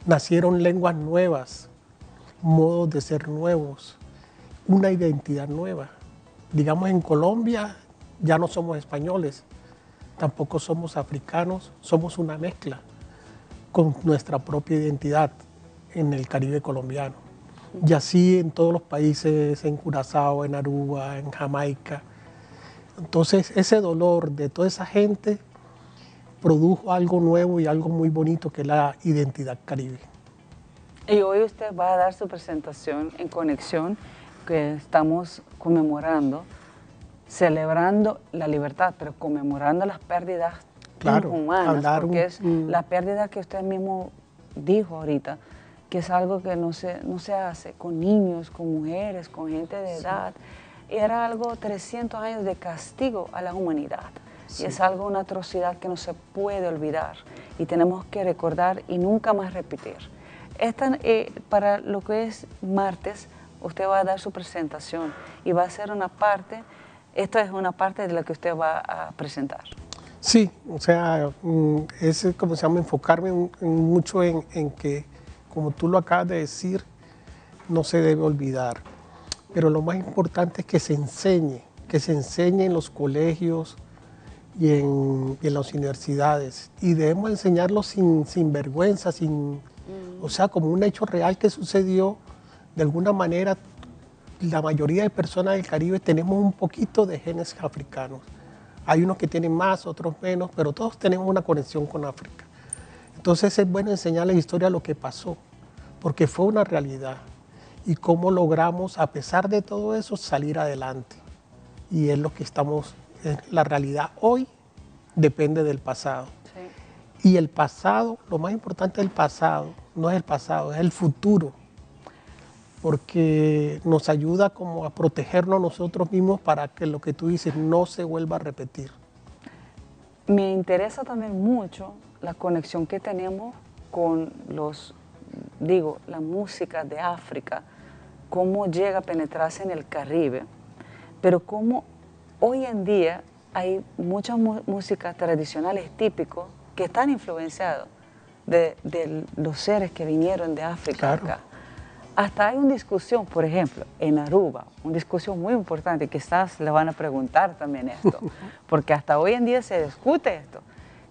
Speaker 18: Nacieron lenguas nuevas, modos de ser nuevos, una identidad nueva. Digamos, en Colombia ya no somos españoles, tampoco somos africanos, somos una mezcla con nuestra propia identidad en el Caribe colombiano. Y así en todos los países, en Curazao, en Aruba, en Jamaica. Entonces ese dolor de toda esa gente produjo algo nuevo y algo muy bonito que es la identidad caribe.
Speaker 2: Y hoy usted va a dar su presentación en conexión que estamos conmemorando, celebrando la libertad, pero conmemorando las pérdidas humanas, porque es la pérdida que usted mismo dijo ahorita, que es algo que no se hace con niños, con mujeres, con gente de edad. Era algo 300 años de castigo a la humanidad. Sí. Y es algo, una atrocidad que no se puede olvidar y tenemos que recordar y nunca más repetir. Para lo que es martes, usted va a dar su presentación y va a ser una parte, esto es una parte de la que usted va a presentar.
Speaker 18: Sí, o sea, es como se llama, enfocarme mucho en que, como tú lo acabas de decir, no se debe olvidar. Pero lo más importante es que se enseñe en los colegios y en las universidades. Y debemos enseñarlo sin vergüenza, o sea, como un hecho real que sucedió. De alguna manera, la mayoría de personas del Caribe tenemos un poquito de genes africanos. Hay unos que tienen más, otros menos, pero todos tenemos una conexión con África. Entonces es bueno enseñar la historia de lo que pasó, porque fue una realidad. y cómo logramos, a pesar de todo eso, salir adelante. Y es lo que estamos, la realidad hoy depende del pasado. Sí. Y el pasado, lo más importante del pasado, no es el pasado, es el futuro. Porque nos ayuda como a protegernos nosotros mismos para que lo que tú dices no se vuelva a repetir.
Speaker 2: Me interesa también mucho la conexión que tenemos con la música de África, cómo llega a penetrarse en el Caribe, pero cómo hoy en día hay muchas músicas tradicionales típicas que están influenciadas de los seres que vinieron de África acá. Hasta hay una discusión, por ejemplo, en Aruba, una discusión muy importante, quizás le van a preguntar también esto, porque hasta hoy en día se discute esto,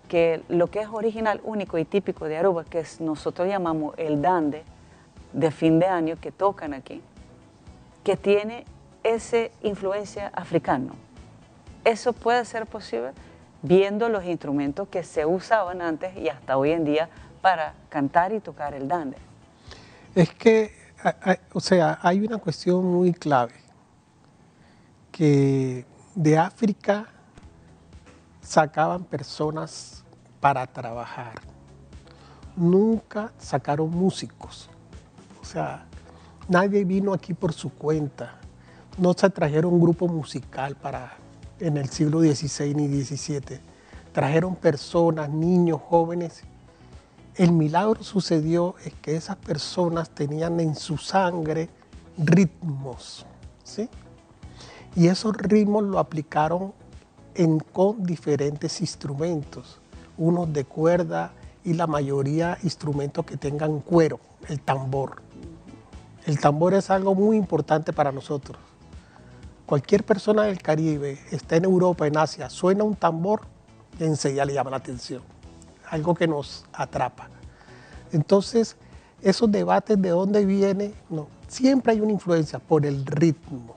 Speaker 2: que lo que es original, único y típico de Aruba, que nosotros llamamos el dande de fin de año que tocan aquí, que tiene esa influencia africana. ¿Eso puede ser posible viendo los instrumentos que se usaban antes y hasta hoy en día para cantar y tocar el dande?
Speaker 18: Es que o sea, hay una cuestión muy clave, que de África sacaban personas para trabajar, nunca sacaron músicos, o sea, nadie vino aquí por su cuenta, no se trajeron un grupo musical en el siglo XVI ni XVII, trajeron personas, niños, jóvenes. El milagro sucedió es que esas personas tenían en su sangre ritmos, ¿sí? Y esos ritmos lo aplicaron con diferentes instrumentos, unos de cuerda y la mayoría instrumentos que tengan cuero, el tambor. El tambor es algo muy importante para nosotros. Cualquier persona del Caribe, está en Europa, en Asia, suena un tambor y enseguida le llama la atención. Algo que nos atrapa. Entonces, esos debates de dónde viene, no, siempre hay una influencia por el ritmo.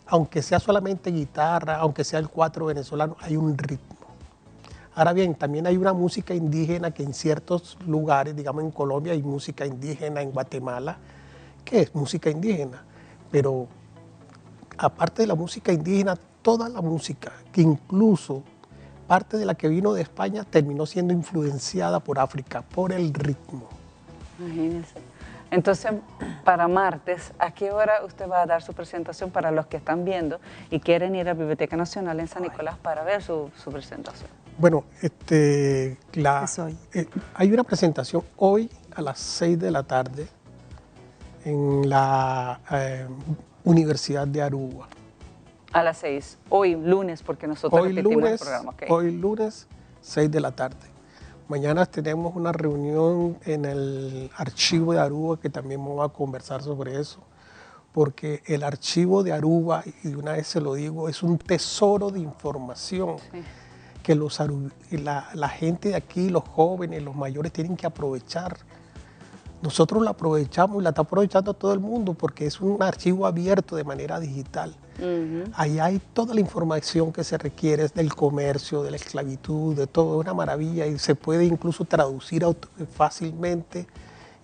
Speaker 18: Aunque sea solamente guitarra, aunque sea el cuatro venezolano, hay un ritmo. Ahora bien, también hay una música indígena que en ciertos lugares, digamos en Colombia hay música indígena, en Guatemala, que es música indígena. Pero aparte de la música indígena, toda la música, que incluso parte de la que vino de España terminó siendo influenciada por África, por el ritmo.
Speaker 2: Imagínense. Entonces, para martes, ¿a qué hora usted va a dar su presentación para los que están viendo y quieren ir a la Biblioteca Nacional en San Nicolás para ver su presentación?
Speaker 18: Bueno, hay una presentación hoy a las 6 de la tarde en la Universidad de Aruba.
Speaker 2: A las 6, hoy lunes, porque nosotros repetimos el programa. Okay.
Speaker 18: Hoy lunes, 6 de la tarde. Mañana tenemos una reunión en el archivo de Aruba que también vamos a conversar sobre eso, porque el archivo de Aruba, y de una vez se lo digo, es un tesoro de información que la gente de aquí, los jóvenes, los mayores tienen que aprovechar. Nosotros la aprovechamos y la está aprovechando todo el mundo porque es un archivo abierto de manera digital. Ahí hay toda la información que se requiere del comercio, de la esclavitud, de todo, es una maravilla y se puede incluso traducir fácilmente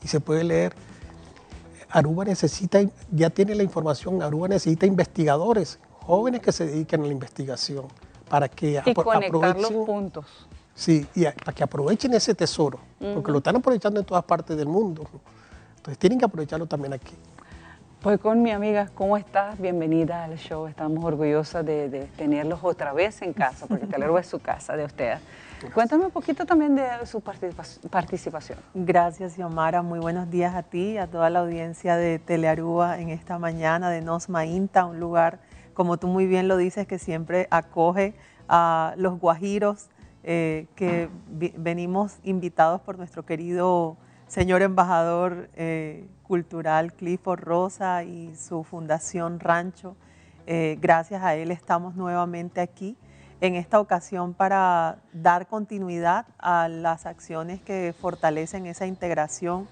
Speaker 18: y se puede leer. Aruba necesita, ya tiene la información, Aruba necesita investigadores, jóvenes que se dediquen a la investigación para que
Speaker 2: conectar los puntos.
Speaker 18: Sí, y para que aprovechen ese tesoro, porque lo están aprovechando en todas partes del mundo. Entonces tienen que aprovecharlo también aquí.
Speaker 2: Pues con mi amiga, ¿cómo estás? Bienvenida al show. Estamos orgullosas de tenerlos otra vez en casa, porque Telearuba es su casa de ustedes. Cuéntame un poquito también de su participación.
Speaker 19: Gracias, Xiomara. Muy buenos días a ti y a toda la audiencia de Telearuba en esta mañana de Nosma Inta, un lugar, como tú muy bien lo dices, que siempre acoge a los guajiros, que venimos invitados por nuestro querido señor embajador cultural Clifford Rosa y su fundación Rancho. Gracias a él estamos nuevamente aquí en esta ocasión para dar continuidad a las acciones que fortalecen esa integración,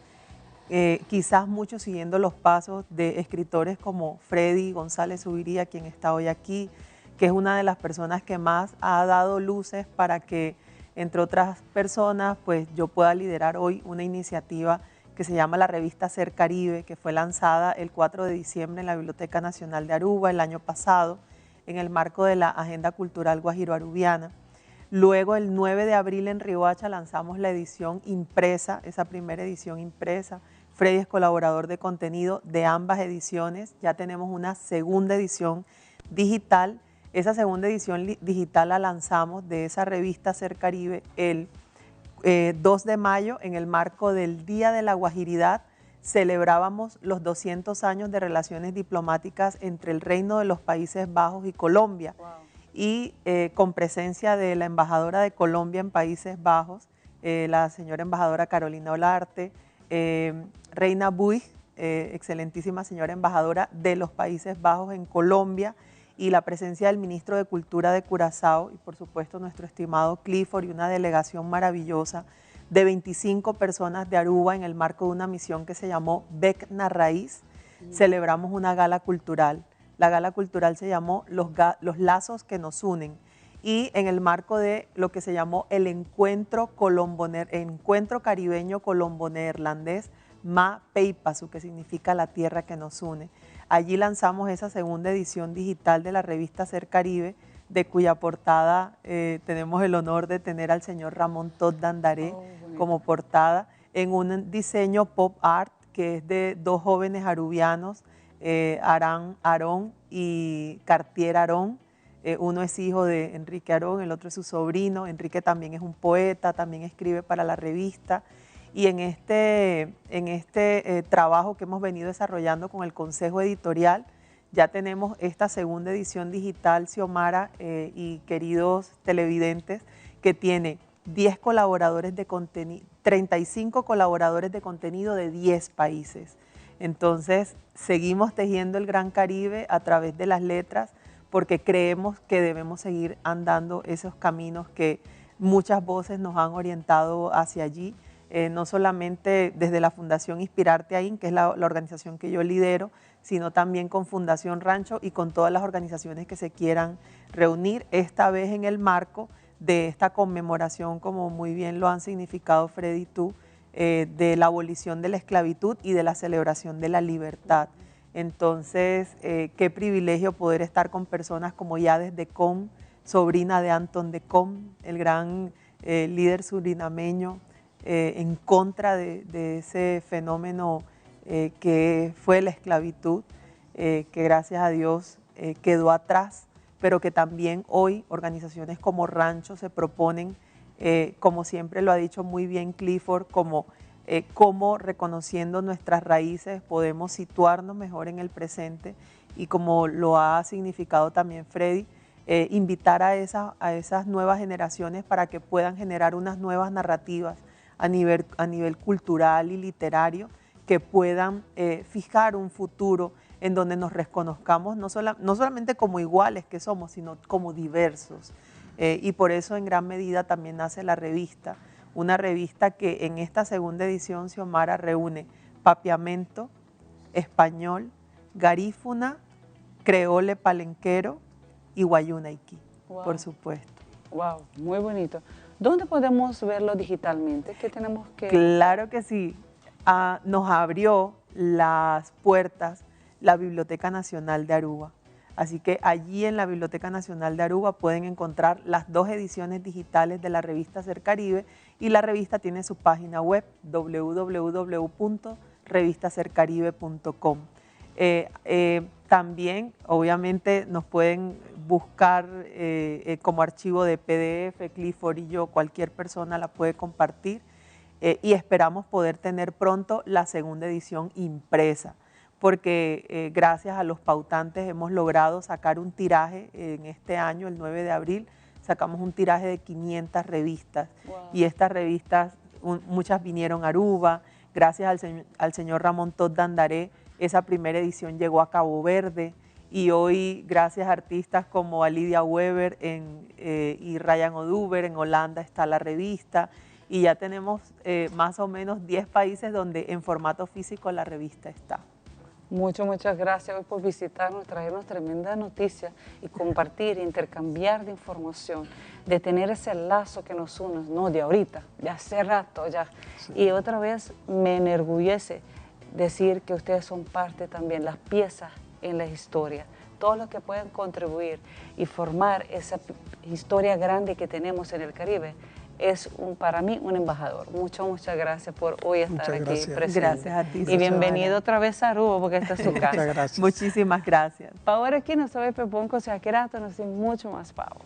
Speaker 19: quizás muchos siguiendo los pasos de escritores como Freddy González Zuviría, quien está hoy aquí, que es una de las personas que más ha dado luces para que, entre otras personas, pues yo pueda liderar hoy una iniciativa que se llama la revista Ser Caribe, que fue lanzada el 4 de diciembre en la Biblioteca Nacional de Aruba el año pasado, en el marco de la Agenda Cultural Guajiro-Arubiana. Luego, el 9 de abril en Riohacha lanzamos la edición impresa, esa primera edición impresa. Freddy es colaborador de contenido de ambas ediciones. Ya tenemos una segunda edición digital. Esa segunda edición digital la lanzamos de esa revista Ser Caribe el 2 de mayo en el marco del Día de la Guajiridad. Celebrábamos los 200 años de relaciones diplomáticas entre el Reino de los Países Bajos y Colombia. Wow. Y con presencia de la embajadora de Colombia en Países Bajos, la señora embajadora Carolina Olarte, Reina Buig, excelentísima señora embajadora de los Países Bajos en Colombia, y la presencia del ministro de Cultura de Curazao y por supuesto nuestro estimado Clifford y una delegación maravillosa de 25 personas de Aruba en el marco de una misión que se llamó Bec na Raíz. Celebramos una gala cultural. La gala cultural se llamó Los Lazos que nos unen, y en el marco de lo que se llamó el Encuentro Caribeño Colombo-Neerlandés Ma Peipasu, que significa la tierra que nos une. Allí lanzamos esa segunda edición digital de la revista Ser Caribe, de cuya portada tenemos el honor de tener al señor Ramón Todd Dandaré como portada, en un diseño pop art que es de dos jóvenes arubianos, Arón y Cartier Arón. Uno es hijo de Enrique Arón, el otro es su sobrino. Enrique también es un poeta, también escribe para la revista. Y en este trabajo que hemos venido desarrollando con el Consejo Editorial, ya tenemos esta segunda edición digital, Xiomara y queridos televidentes, que tiene 10 colaboradores de contenido, 35 colaboradores de contenido de 10 países. Entonces, seguimos tejiendo el Gran Caribe a través de las letras, porque creemos que debemos seguir andando esos caminos que muchas voces nos han orientado hacia allí. No solamente desde la Fundación Inspirarte Ahí, que es la organización que yo lidero, sino también con Fundación Rancho y con todas las organizaciones que se quieran reunir, esta vez en el marco de esta conmemoración, como muy bien lo han significado Freddy y tú, de la abolición de la esclavitud y de la celebración de la libertad. Entonces, qué privilegio poder estar con personas como Yades de Com, sobrina de Anton de Com, el gran líder surinameño, en contra de ese fenómeno que fue la esclavitud, que gracias a Dios quedó atrás, pero que también hoy organizaciones como Rancho se proponen, como siempre lo ha dicho muy bien Clifford, cómo reconociendo nuestras raíces podemos situarnos mejor en el presente, y como lo ha significado también Freddy, invitar a esas nuevas generaciones para que puedan generar unas nuevas narrativas a nivel cultural y literario, que puedan fijar un futuro en donde nos reconozcamos no solamente como iguales que somos, sino como diversos. Y por eso en gran medida también nace la revista, una revista que en esta segunda edición, Xiomara, reúne papiamento, español, garífuna, creole palenquero y guayunaiki, por supuesto.
Speaker 2: Wow, muy bonito. ¿Dónde podemos verlo digitalmente? ¿Qué tenemos que...?
Speaker 19: Claro que sí. Nos abrió las puertas la Biblioteca Nacional de Aruba. Así que allí en la Biblioteca Nacional de Aruba pueden encontrar las dos ediciones digitales de la revista Ser Caribe, y la revista tiene su página web www.revistasercaribe.com. También, obviamente, nos pueden buscar como archivo de PDF, Clifford y yo, cualquier persona la puede compartir, y esperamos poder tener pronto la segunda edición impresa, porque gracias a los pautantes hemos logrado sacar un tiraje en este año, el 9 de abril, sacamos un tiraje de 500 revistas, y estas revistas, muchas vinieron a Aruba, gracias al señor Ramón Todd Dandaré, esa primera edición llegó a Cabo Verde, y hoy, gracias a artistas como a Lidia Weber y Ryan Oduber, en Holanda está la revista, y ya tenemos más o menos 10 países donde en formato físico la revista está.
Speaker 2: Muchas gracias hoy por visitarnos, traernos tremendas noticias y compartir, intercambiar de información, de tener ese lazo que nos une, no de ahorita, de hace rato ya. Sí. Y otra vez me enorgullece decir que ustedes son parte también, las piezas en la historia, todos los que pueden contribuir y formar esa historia grande que tenemos en el Caribe. Es para mí un embajador. Muchas gracias por hoy estar aquí presente.
Speaker 19: Gracias a ti.
Speaker 2: Y bienvenido otra vez a Aruba, porque esta es su casa.
Speaker 18: Muchas gracias.
Speaker 19: Muchísimas gracias.
Speaker 2: Ahora aquí nos sabe Peponco, se ha quedado, nos dice mucho más pavo.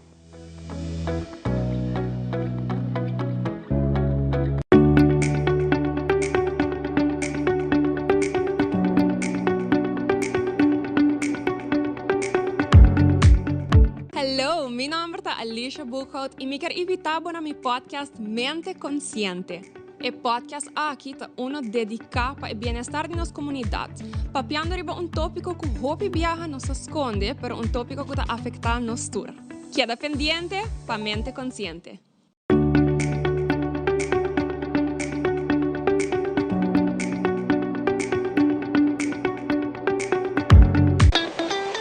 Speaker 20: Hello, meu nome é Alicia Buchhout e me quero invitar para meu podcast Mente Consciente. O podcast aqui está dedicado para o bem-estar de nossa comunidade, papiando riba tópico que hopi viaja nos esconde, pero tópico que está afetando nos tour. Queda pendiente para Mente Consciente.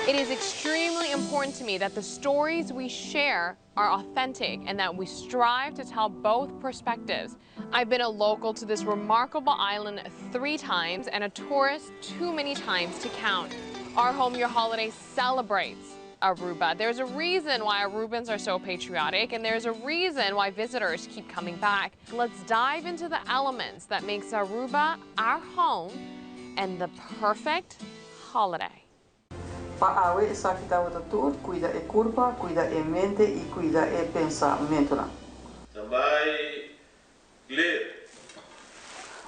Speaker 21: It is extremely important to me that the stories we share are authentic and that we strive to tell both perspectives. I've been a local to this remarkable island 3 times and a tourist too many times to count. Our Home Your Holiday celebrates Aruba. There's a reason why Arubans are so patriotic, and there's a reason why visitors keep coming back. Let's dive into the elements that makes Aruba our home and the perfect holiday.
Speaker 22: Pa'awe sakita wata tur, cuida e curva, cuida e mente e cuida e pensamento.
Speaker 23: Também ler.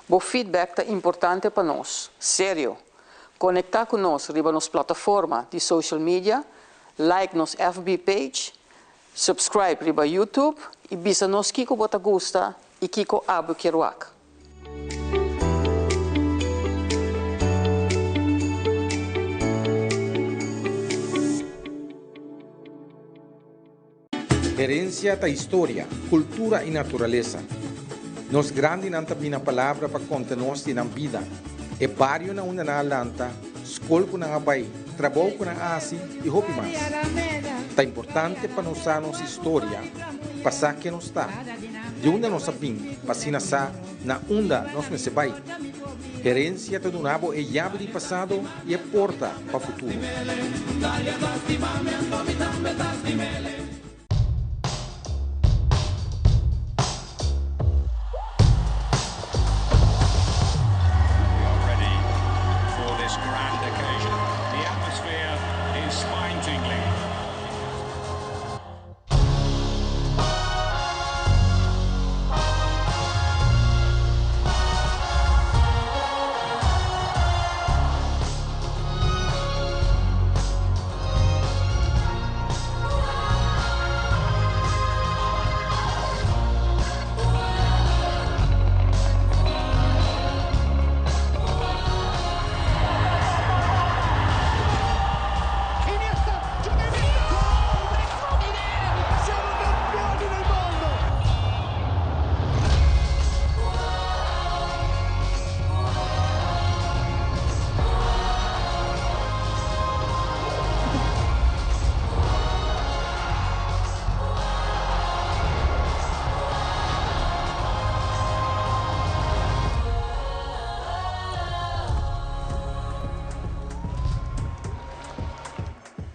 Speaker 22: O feedback é importante para nós, sério. Conectar com nós riba nos plataforma de social media, like nos FB page, subscribe riba YouTube e bisa nos kiko bota gusta e kiko abu kiruak.
Speaker 24: Herencia da história, cultura e natureza. Nos grande não tem uma palavra para contar-nos de vida. É barrio na una na Atlanta, escola na Hawaii, trabalho na Ásia e hopi mais. É importante para nós a nossa história, passar que nos está. De onde nós sabemos, passina sa na onda nós me se vai. Herencia do nabo é chave de passado e é porta para o futuro.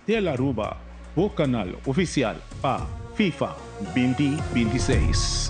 Speaker 5: Tel Aruba, o canal oficial para FIFA 2026.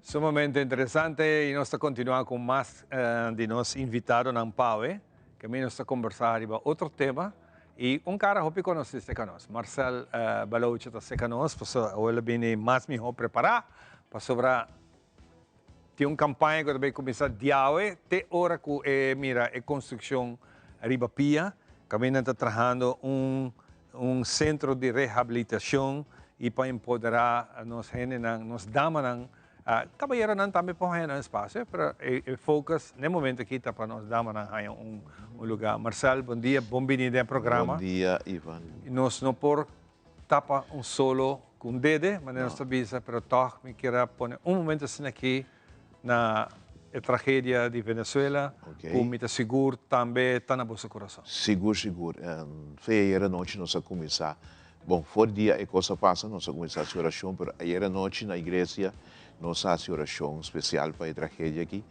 Speaker 1: Sumamente interessante e nós continuamos com mais de nós invitados na Paue, que nós está conversar sobre outro tema e cara que conhece se conosco, Marcel Balouch está se conosco, porque ele vem mais melhor preparado para sobre tem campanha que vai começar diawe, até hora que mira a construção riba pia, que está trabalhando centro de reabilitação e para empoderar nos gente, nos damas, trabalhar também por um espaço, para o foco, no momento aqui, para nós damas, lugar. Marcel, bom dia, bem-vindo ao programa.
Speaker 4: Bom dia, Ivan.
Speaker 1: Nós não por tapa solo com dedo, mas nós estamos, mas toch, me quero pôr momento assim aqui na tragédia de Venezuela, com muito seguro também está na vosso coração.
Speaker 4: Seguro. Foi a noite nós começar. Bom, fora dia é coisa passa, nós começar a oração, mas a noite na igreja nós fazemos oração especial para a tragédia aqui.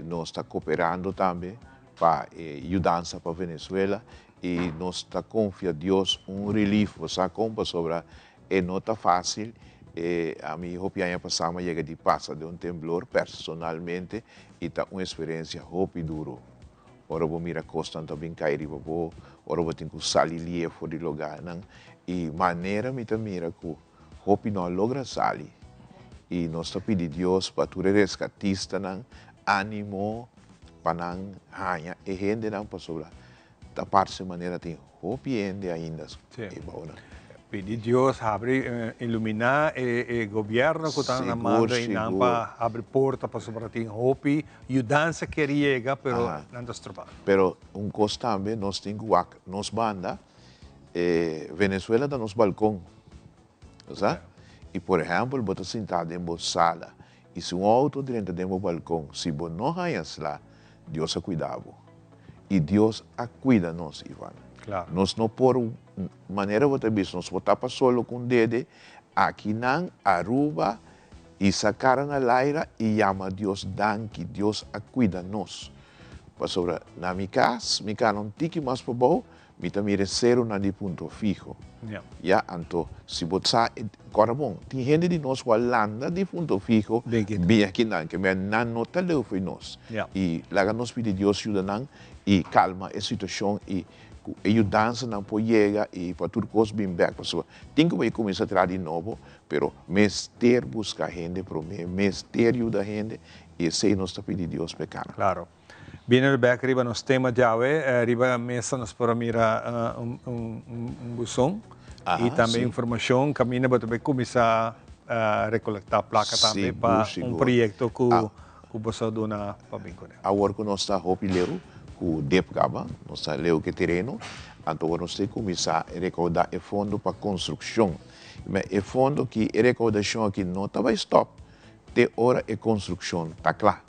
Speaker 4: Nós está cooperando também para ajudança para a Venezuela e nós está confiando Deus relief, você compra sobre não está fácil. A mim, o ano passado, chega de passar de temblor personalmente e está uma experiência muito dura. Ora, vou mirar constante também cair, ora, vou ter que sair fora do lugar. E maneira me mira que o não logra sair. E nós está pedindo Deus para tu rescatista, ânimo, para não ganhar. E gente não para sobre da parte maneira tem o ainda.
Speaker 1: Pedir Deus abre, iluminar o governo que está na mão e não para abrir porta para sobre ter hope e ajudança que chega, pero não está trabalhando.
Speaker 4: Pero coisa também nós temos nos banda Venezuela está nos balcão, sabe? E por exemplo, você sentado em uma sala e se auto dentro de um balcão, se você não ganhas lá, Deus cuida e Deus cuida nós, Ivan.
Speaker 1: Claro.
Speaker 4: Nós não por maneira você vê, nós botamos solo com o dedo, aqui não, Aruba, e sacar na laira e chama Deus danke, Deus cuida nós. Para sobre, na minha casa não tem mais para bom, me também recebo na de ponto fijo. Então, se você agora bom, tem gente de nós que landa de ponto fijo, bem aqui não, que não nota leu foi nós. E lá nós pedimos Deus ajuda não e calma a situação e ajudança não pode chegar e para tudo coisa bem back. Tem que começar a trabalhar de novo, pero mestre busca gente, para mim, mestre ajuda a gente e sei nós está pedindo Deus pecado.
Speaker 1: Claro. Viene back arriba nos temas de hoy, arriba mesa nos para mirar buzón e também informação, caminha para começar a recolectar placa também para projeto que você dona para bem com ele.
Speaker 4: Agora que nós está hopileiro, o DEPGABA, nós está leu que terreno, então nós temos que começar a recordar o fundo para construção. Mas o fundo que a recordação aqui não estava stop, até hora a construção está claro.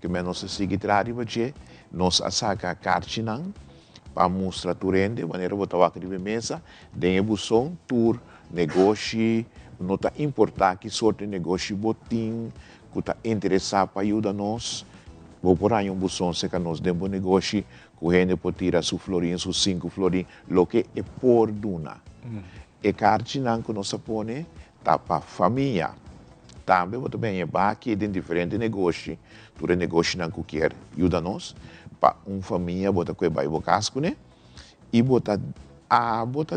Speaker 4: Que nós seguimos trabalhando, nós saca a carta para mostrar o rende, de maneira que você vai mesa, tem a busão, tour, negócio, não está importar que sorte de negócio botim, que está interessado para ajudar nós. Vou por aí busão, se que nós temos um negócio, que a gente pode tirar sua florinha, suas 5 florinhas, o que é por duna. E a carta que nós põe, está para a família. Também você bem aqui tem diferentes negócios. Todo negócio não quer ajuda nós para uma família você que vai casco né e você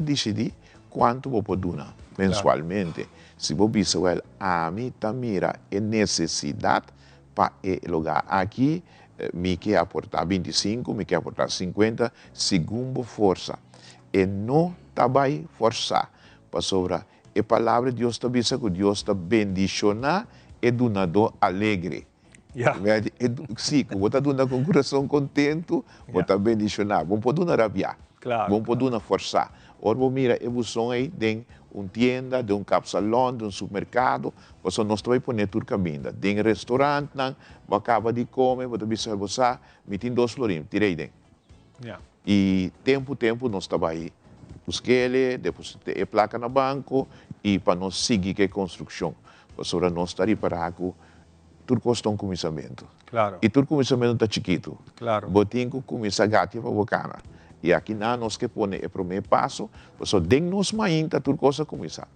Speaker 4: decidir quanto você pode dar mensualmente. Se você well a mim mira a necessidade para o lugar aqui me quer aportar 25, me quer aportar 50 segundo força e não vai forçar para sobrar. A palavra de Deus está dizendo que Deus está bendicionar e donador alegre. Sim, você está dando com o coração contente, você está bendicionar. Vamos poder rabiar, vamos poder forçar. Ora, vamos mirar a evolução aí de uma tienda, de um capsalão, de um supermercado, você não está pôr tudo caminho. De um restaurante, você acaba de comer, você bisa você, me tem 2 florinhos, tirei dentro. E tempo nós estamos aí. Busquei, depositei a placa no banco e para nós seguir a construção. Para nós estar para tudo custa um começamento.
Speaker 1: Claro.
Speaker 4: E tudo começamento está chiquito.
Speaker 1: Claro.
Speaker 4: Botem que começa a gatar para bocana. E aqui nós que põe o primeiro passo, só tem nos mainta tudo coisa começar.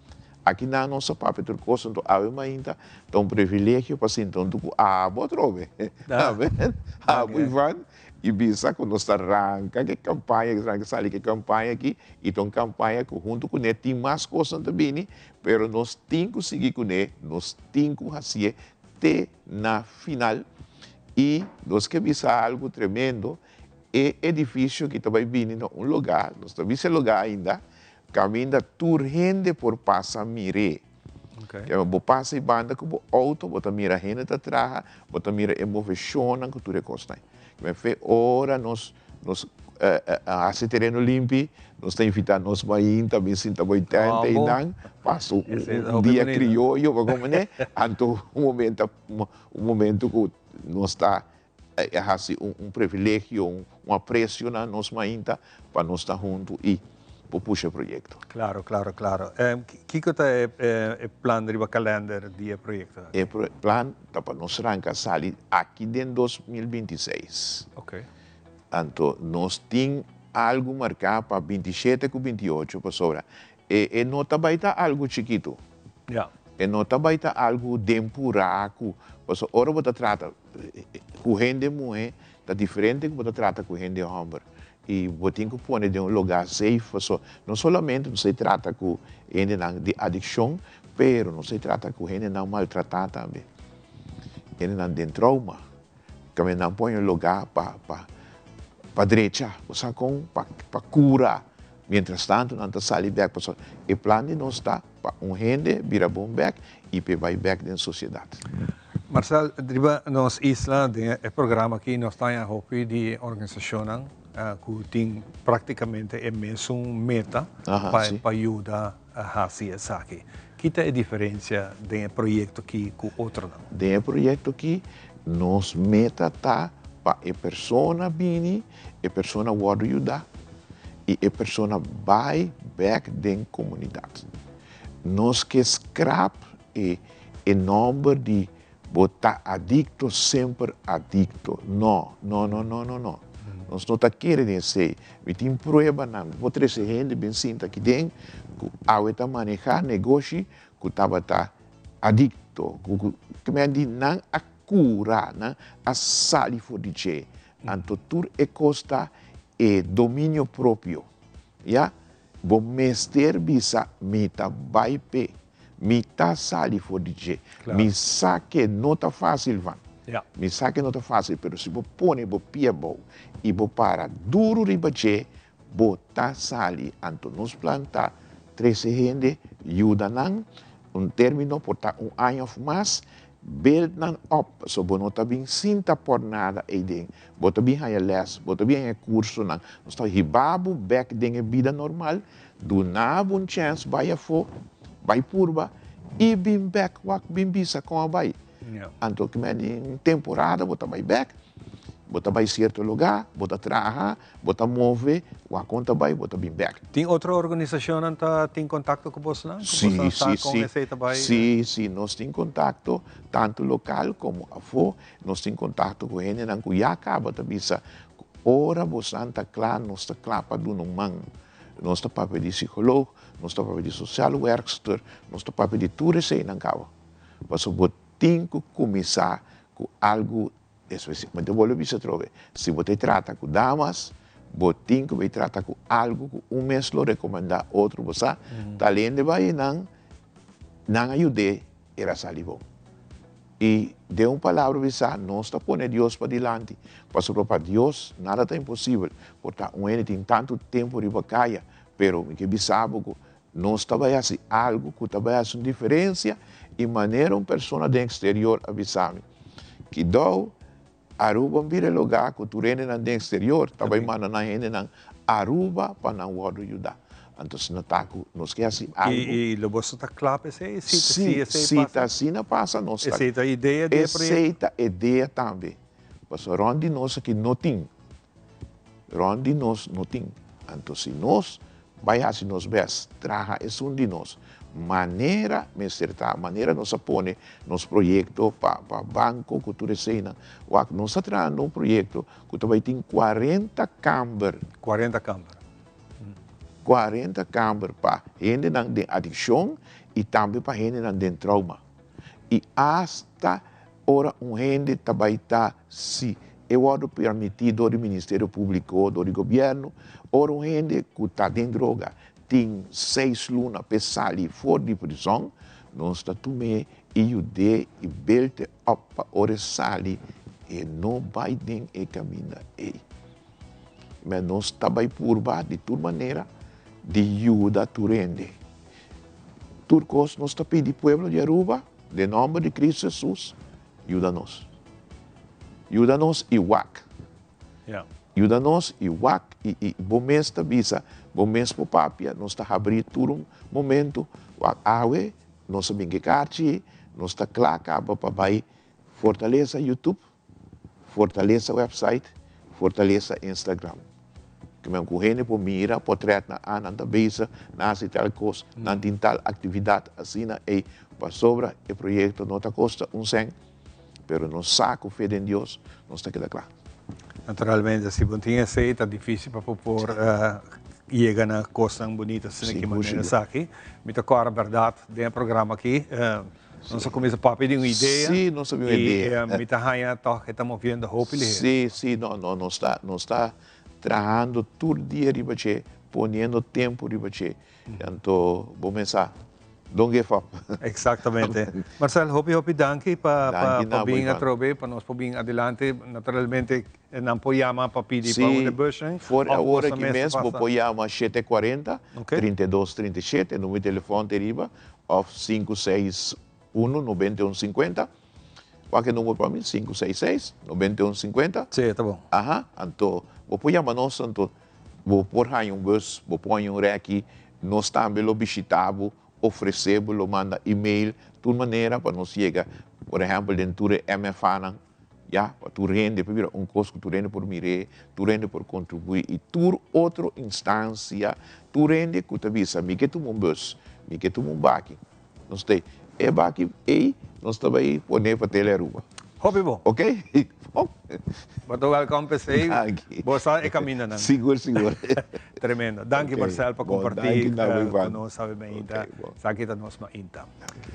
Speaker 4: Aqui na nossa papel tudo coisa então ave mainta, então privilégio para assim então tu trove. Tá vendo? Ivan e bisa quando nós arranca que campanha, que campanha aqui, então campanha que junto com ele tem mais coisas também, pero nós temos que seguir com ele, nós temos que fazer até na final e nós que bisa algo tremendo, é edifício que está vindo em um lugar, nós estamos nesse lugar ainda, caminha tur gente por passa mire. Bo passa e banda com o auto, bota mira gente tá atrás, bota mira emoção que tu recosta. Me fe ora nós a terreno limpo, nós tem invitado nós vai também sinta 80 e não passa dia crioulo, como né? Anto momento que nós está assim privilégio, um apreço na nós ainda para nós estar junto e puxa o projeto.
Speaker 1: Claro. Que é o plano de calendar do projeto?
Speaker 4: O plano para nós arrancar sair aqui em 2026. Então, nós temos algo marcado para 27 e 28 para sobra. E não vai estar algo chiquito. E não vai estar algo temporário. Porque agora você trata com gente mulher, está diferente que você trata com gente homem. E você tem que pôr em um lugar safe. Não somente você trata com gente de adicção, mas não se trata com gente não maltratada também. Gente não tem trauma. Que não põe um lugar para direita, para curar. Mientras tanto, não está saindo back. O plano não está para gente virar bom back e vai back na sociedade.
Speaker 1: Marcel, driba nos isla de programa que nós temos a hopi de organização que tem praticamente a mesma meta para ajudar a fazer isso aqui. Que é a diferença de projeto aqui com outro não?
Speaker 4: De projeto aqui, nos meta está para a pessoa vir, a pessoa pode ajudar e a pessoa vai back na comunidade. Nós que scrap o número de botar adicto sempre adicto. Não. Nós não está querendo dizer, me tem prova não. Vou trazer gente bem sinta aqui dentro, que a manejar negócio que estava adicto, que me diz não a cura, não a sair fora de che. Então tudo é costa e domínio próprio, já? Bom mestre bisa mita vai pe, mita sair fora de che. Me saque não está fácil, van. Me saque não está fácil, mas se você põe o pé bom e você para duro riba che, você sali, então nos planta 13 gente, ajuda não, término por ano mais, build não up, so você não está bem sinta por nada aí dentro, você está bem aí les, você está bem aí curso não, nós está ribabo back dentro vida normal, do nada chance vai a fo, vai purba e bem back wak bem bisa com a vai. Então, que em temporada, você vai back, você vai certo lugar, você trabalha, você move, a conta vai, você vai back.
Speaker 1: Tem outra organização que tem contato com você?
Speaker 4: Sim, nós temos contato, tanto local como a fora, nós temos contato com gente que já acaba de bisa, ora você está claro, nós está claro para dar mão. Nós está para pedir psicólogo, nós está para pedir social worker, nós está para pedir tudo isso aí, não acaba. Você tem que começar com algo específico. Eu vou dizer se você trata com damas, você tem que tratar com algo que um mês lo recomenda outro você. Além de vai não ajude era sair bom. E de uma palavra bisa, nós está pondo Deus para diante. Para Deus nada está impossível. Porque ele tem tanto tempo de bacaia, pero que bisa nós trabalhamos assim, algo que trabalhamos uma diferença e maneira uma pessoa do exterior avisar-me que do Aruba vira lugar que tu rende no exterior, também manda na gente na Aruba para não poder ajudar. Então, não está nós quer assim algo.
Speaker 1: E o você está claro para isso?
Speaker 4: Sim, assim não passa, nós está.
Speaker 1: Aceita a ideia de projeto?
Speaker 4: Aceita a ideia também. Mas onde nós aqui não tem, onde nós não tem. Então, se nós vai assim nós vemos, traga é um de nós. Maneira, maneira nós põe nos projetos para banco, cultura e cena. Nós estamos trazendo um projeto que também tem 40 câmaras.
Speaker 1: 40 câmaras.
Speaker 4: 40 câmaras para gente de adicção e também para gente de trauma. E hasta ora gente também está se eu vou permitir do Ministério Público, do governo, ora gente que está dentro de droga, tem 6 lunas para sair fora de prisão, nós estamos tomando e ajudar e build up para sair e não vai nem caminhar. Mas nós estamos por baixo de toda maneira de ajuda tu rende. Turcos nos está pedindo pueblo de Aruba, de nome de Cristo Jesus, ajuda-nos. Ajuda-nos e WAC.
Speaker 1: Yeah.
Speaker 4: Ajuda-nos e WAC e bom mês está visa, bom mês por papia, nós está abrir todo um momento, WAC awe, nós está bem que carte, nós está claca para vai fortaleza YouTube, fortaleza website, fortaleza Instagram. Que me correndo por mira, portret na ananda beza, na tal coisa, na tal atividade assim na para sobra o projeto não está custa cent, pero no saco fé em Deus, não está queda claro.
Speaker 1: Naturalmente, se não tinha aceito, é difícil para pôr chegar na coisa bonita assim que maneira aqui. Me tocou a verdade, tem um programa aqui. Nós começamos a pedir uma ideia.
Speaker 4: Sim, nós sabemos uma ideia.
Speaker 1: E me está estamos vendo hope.
Speaker 4: Sim, não está trabalhando todo dia ribache, ponendo tempo ribache. Então, vamos pensar. Don't give up.
Speaker 1: Exatamente. Marcelo, hope danke para vir a trobe, para nós vir adelante. Naturalmente, não apoiamos para pedir para uma busca.
Speaker 4: Fora a hora que mesmo, apoiamos 740, 3237, número de telefone deriva, ou 561-9150. Qualquer número para mim, 566-9150.
Speaker 1: Sim, tá bom.
Speaker 4: Então, apoiamos nós, então, vou pôr aí bus, vou pôr um rec, nós também lo visitamos, oferecemos, lo manda e-mail, de maneira para nós chegar, por exemplo, dentro do MFA, para tu rende, para custo que tu rende por mirar, tu rende por contribuir, e tu outra instância, tu rende que tu avisa, me que tu bus, me que tu baki. Nós temos, baki, nós também podemos para Telearuba.
Speaker 1: Hope bom.
Speaker 4: Ok?
Speaker 1: Muito welcome, pessoal. Boa e caminho, não?
Speaker 4: Seguro.
Speaker 1: Tremendo. Danke, Marcelo, por compartilhar conosco, sabe bem, aqui está nós mainta.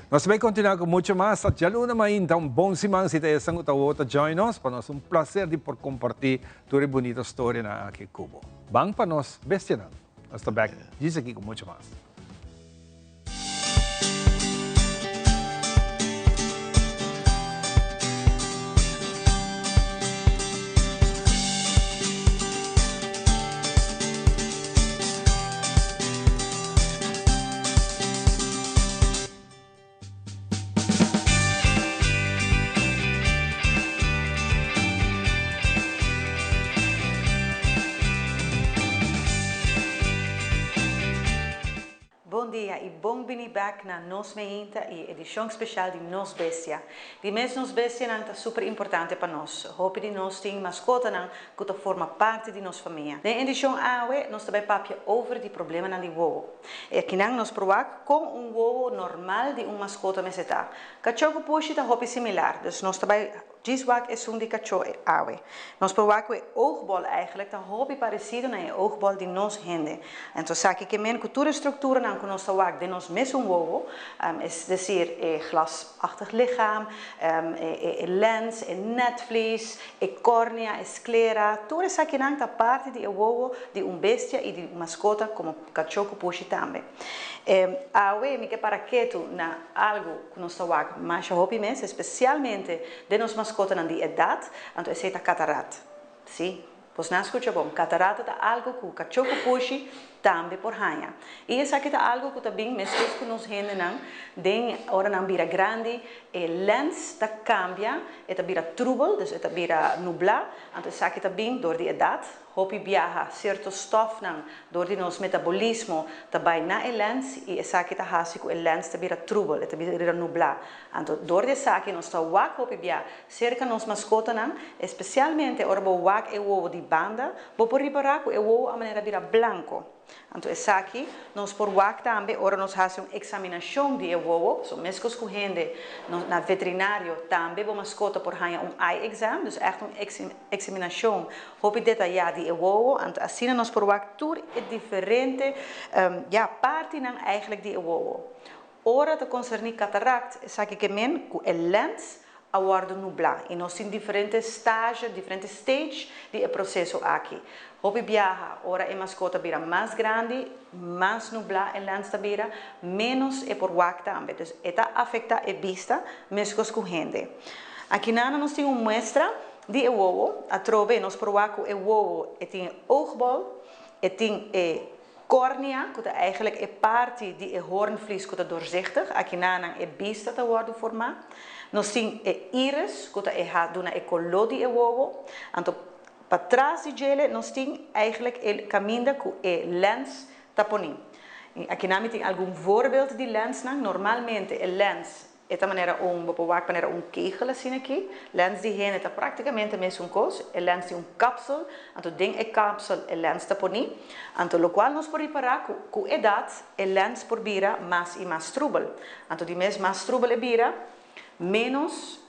Speaker 1: Nós vamos continuar com muito mais. Já luna mainta, bom semana, se tem sangue, outra join nós, para nós prazer de por compartilhar toda bonita história na aqui Cuba. Bang para nós, bestia não. Nós estamos back, diz aqui com muito mais.
Speaker 6: Bom dia e bem-vindo back na Nos Meinta e edição especial de Nos Bestia. De mês Nos Bestia é super importante para nós. Hope de nós tem mascota que forma parte de nossa família. Na edição AWE, nós também papia over de problema na de ovo. E aqui nós provamos com ovo normal de mascota meseta. Cachorro puxa está hope similar, dus nós também Giswak is um de cachorro awe. Nós provamos que o oogbol eigenlijk tá hobby parecido na oogbol de nos hende. Então sabe que men cultura estrutura na que nós tawak de nos mesmo ovo, is decir, glasachtig lichaam, lens, netvlies, córnea, esclera, tudo isso aqui não tá parte de ovo de bestia e de mascota como cachorro puxa também. Awe me que para que tu na algo que nós tawak mais hobby mes, especialmente de nos mascota de idade, então é a catarata. Sim, pois não escuta bom. Catarata é algo que o cachorro puxa também por ranha. E isso aqui é algo que também mesmo que nós rende não, den hora não vira grande, e lens tá cambia, eta vira trouble, dus eta vira nubla, então isso aqui também dor de idade, hopi viaja certo stof não, dor de nos metabolismo, também na lens e isso aqui tá hasi que lens tá vira trouble, eta vira nubla. Então dor de isso aqui nós tá wak hopi viaja cerca nos mascota não, especialmente ora bo wak e ovo de banda, bo por reparar que o ovo a maneira vira branco. Então, esse aqui, nós por WAC também, ora nós fazemos uma examinação de ovo, so mesmo que gente na veterinário também, vamos mascota por ganhar eye exam, dus echt uma examinação, hope detalhada de ovo, então assim nós por WAC tudo é diferente, parte não eigenlijk de ovo. Ora, te concerne cataract, esse aqui que men, com a lens, a guarda nublar. E nós temos diferentes estágios, diferentes stages de processo aqui. Hopi viaja, ora a mascota vira mais grande, mais nublar a lens vira, menos é por WAC também. Então, isso afeta a vista, mesmo com gente. Aqui nós temos uma muestra de ovo, a trove, nós provamos que o ovo tem oogbol, tem Cornea, que eigenlijk een parte die een hoornvlies que doorzichtig, aqui na é vista te worden forma. Nós tem é iris, que é dona é color die é wowo. Anto para trás de ele nós tem eigenlijk el caminho que é lens taponim. Aqui na tem algum voorbeeld de lens na. Normalmente a lens é da maneira maneira kegel assim aqui. Lens die heen é praticamente mesmo coisa. A lens tem cápsula, anto ding é cápsula é lens taponim. Anto lo qual nós por reparar que edad a lens por bira mais e mais trouble. Anto de mês mais trouble é bira menos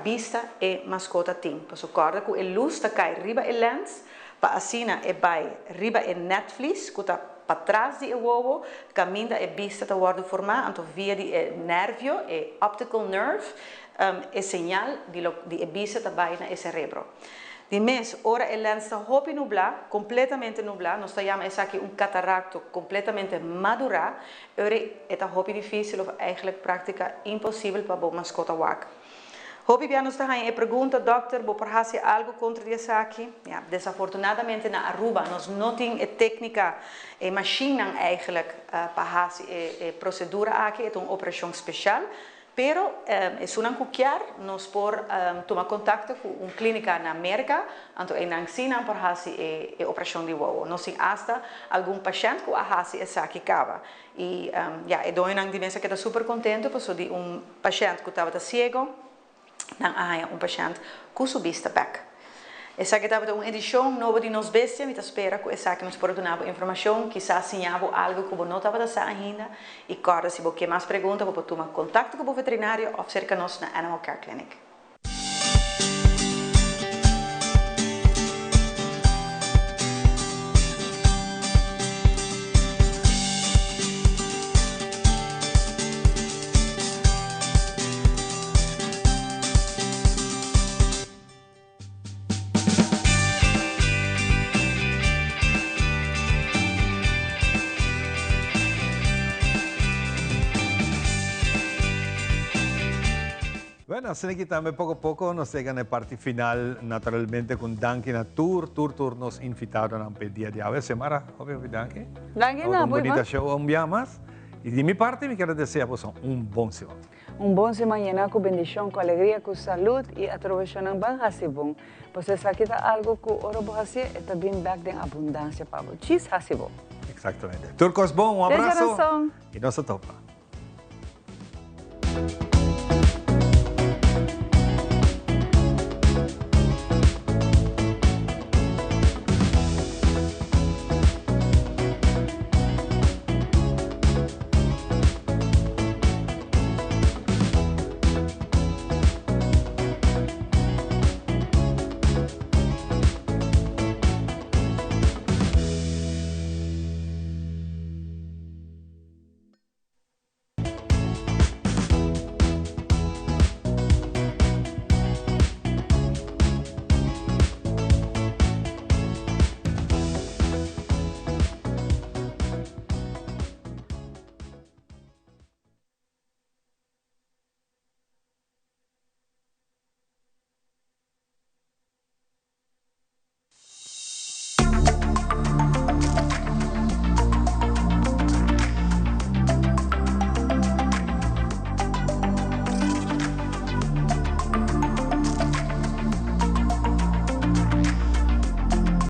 Speaker 6: vista e mascota tem. Por corda que a luz está cai riba e lens, para assim é vai riba e netflix, que está para trás de ovo, caminha e vista está worden formar, então via de nervio e optical nerve, é sinal de vista está vai na cerebro. De mês, ora a lens está hopi nublar, completamente nublar, nós chamamos isso aqui cataracto completamente madurar, ora é hopi difícil ou eigenlijk prática impossível para a mascota wak. Hopi bem nos está aí pergunta, doctor, vou fazer algo contra isso aqui? Ja, desafortunadamente na Aruba nós não temos a técnica, a machine eigenlijk para fazer a procedura aqui, é uma operação especial. Pero es una cuquiar, nos por tomar contacto con una clínica en América, anto en Ancina por hacer operación de huevo. Nos sin hasta algún paciente que hace esa que acaba. Y ya, e doy una dimensión que está súper contento, pues de un paciente que estaba ciego, dan hay un paciente con su vista back. Essa que estava uma edição nova de Nos Bestia, me espera que essa que nos pode dar informação, quizás sinhava algo que não estava dando ainda, e agora se você mais pergunta, você tomar contato com o veterinário ou cerca nós na Animal Care Clinic.
Speaker 1: Bueno, assim que também pouco a pouco nos chega na parte final, naturalmente com Danke na tour nos invitaram na dia de hoje, semana, óbvio, Danke.
Speaker 2: Danke na,
Speaker 1: muito bonita show um dia mais. E de minha parte, me quero desejar bom semana.
Speaker 2: Bom semana com bendição, com alegria, com saúde e aproveitando bem assim bom. Você sabe que algo que ora vou fazer é também back de abundância para você, assim bom.
Speaker 1: Exatamente. Turcos bom, abraço. E nossa topa.